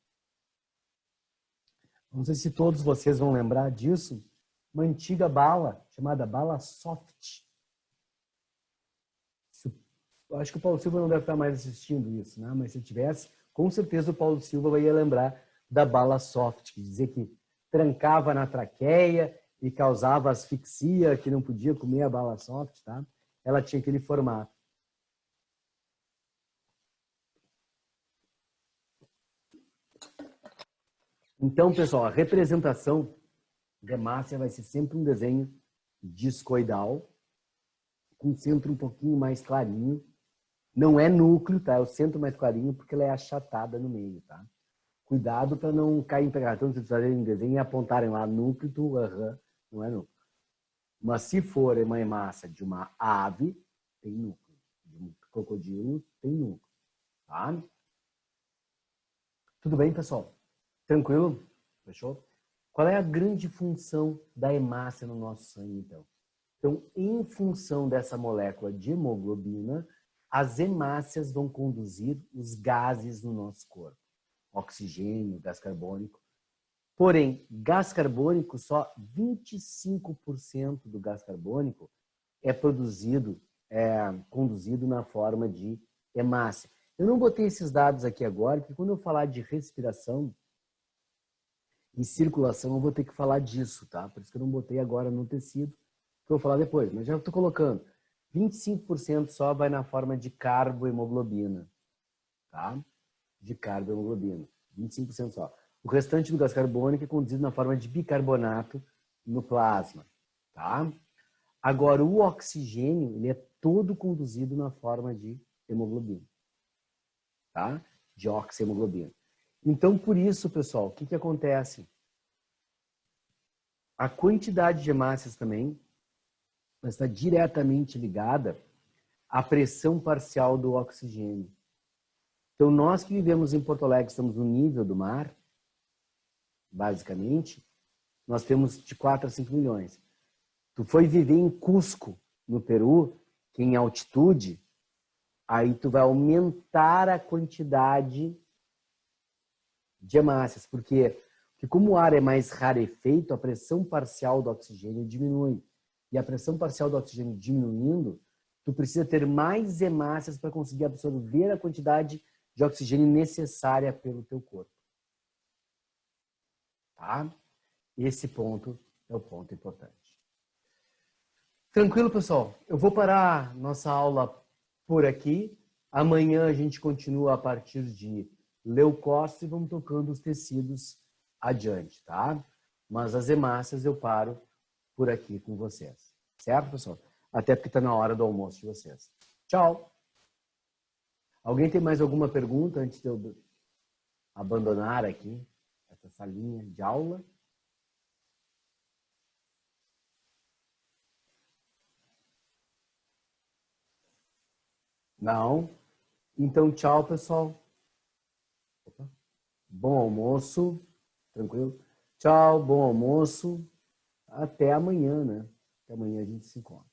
não sei se todos vocês vão lembrar disso, uma antiga bala chamada bala soft. Eu acho que o Paulo Silva não deve estar mais assistindo isso, né? Mas se tivesse, com certeza o Paulo Silva ia lembrar da bala soft, que dizia que trancava na traqueia e causava asfixia, que não podia comer a bala soft, tá? Ela tinha aquele formato. Então, pessoal, a representação de hemácia vai ser sempre um desenho discoidal, com o centro um pouquinho mais clarinho. Não é núcleo, tá? É o centro mais clarinho porque ela é achatada no meio, tá? Cuidado para não cair em pegação, se vocês fazerem desenho e apontarem lá núcleo, não é núcleo. Mas se for uma hemácia de uma ave, tem núcleo. De um crocodilo, tem núcleo, tá? Tudo bem, pessoal? Tranquilo? Fechou? Qual é a grande função da hemácia no nosso sangue, então? Então, em função dessa molécula de hemoglobina, as hemácias vão conduzir os gases no nosso corpo. Oxigênio, gás carbônico. Porém, gás carbônico, só 25% do gás carbônico é conduzido na forma de hemácia. Eu não botei esses dados aqui agora, porque quando eu falar de respiração e circulação, eu vou ter que falar disso, tá? Por isso que eu não botei agora no tecido, que eu vou falar depois, mas já estou colocando. 25% só vai na forma de carbohemoglobina, tá? De carbohemoglobina, 25% só. O restante do gás carbônico é conduzido na forma de bicarbonato no plasma, tá? Agora, o oxigênio, ele é todo conduzido na forma de hemoglobina, tá? De oxihemoglobina. Então, por isso, pessoal, o que acontece? A quantidade de hemácias também está diretamente ligada à pressão parcial do oxigênio. Então, nós que vivemos em Porto Alegre, estamos no nível do mar, basicamente, nós temos de 4 a 5 milhões. Tu foi viver em Cusco, no Peru, que em altitude, aí tu vai aumentar a quantidade de hemácias, porque como o ar é mais rarefeito, a pressão parcial do oxigênio diminui. E a pressão parcial do oxigênio diminuindo, tu precisa ter mais hemácias para conseguir absorver a quantidade de oxigênio necessária pelo teu corpo. Tá? Esse ponto é o ponto importante. Tranquilo, pessoal? Eu vou parar nossa aula por aqui. Amanhã a gente continua a partir de leucócitos e vamos tocando os tecidos adiante, tá? Mas as hemácias eu paro por aqui com vocês. Certo, pessoal? Até porque está na hora do almoço de vocês. Tchau! Alguém tem mais alguma pergunta antes de eu abandonar aqui essa salinha de aula? Não? Então, tchau, pessoal. Opa. Bom almoço. Tranquilo? Tchau, bom almoço. Até amanhã, né? Até amanhã a gente se encontra.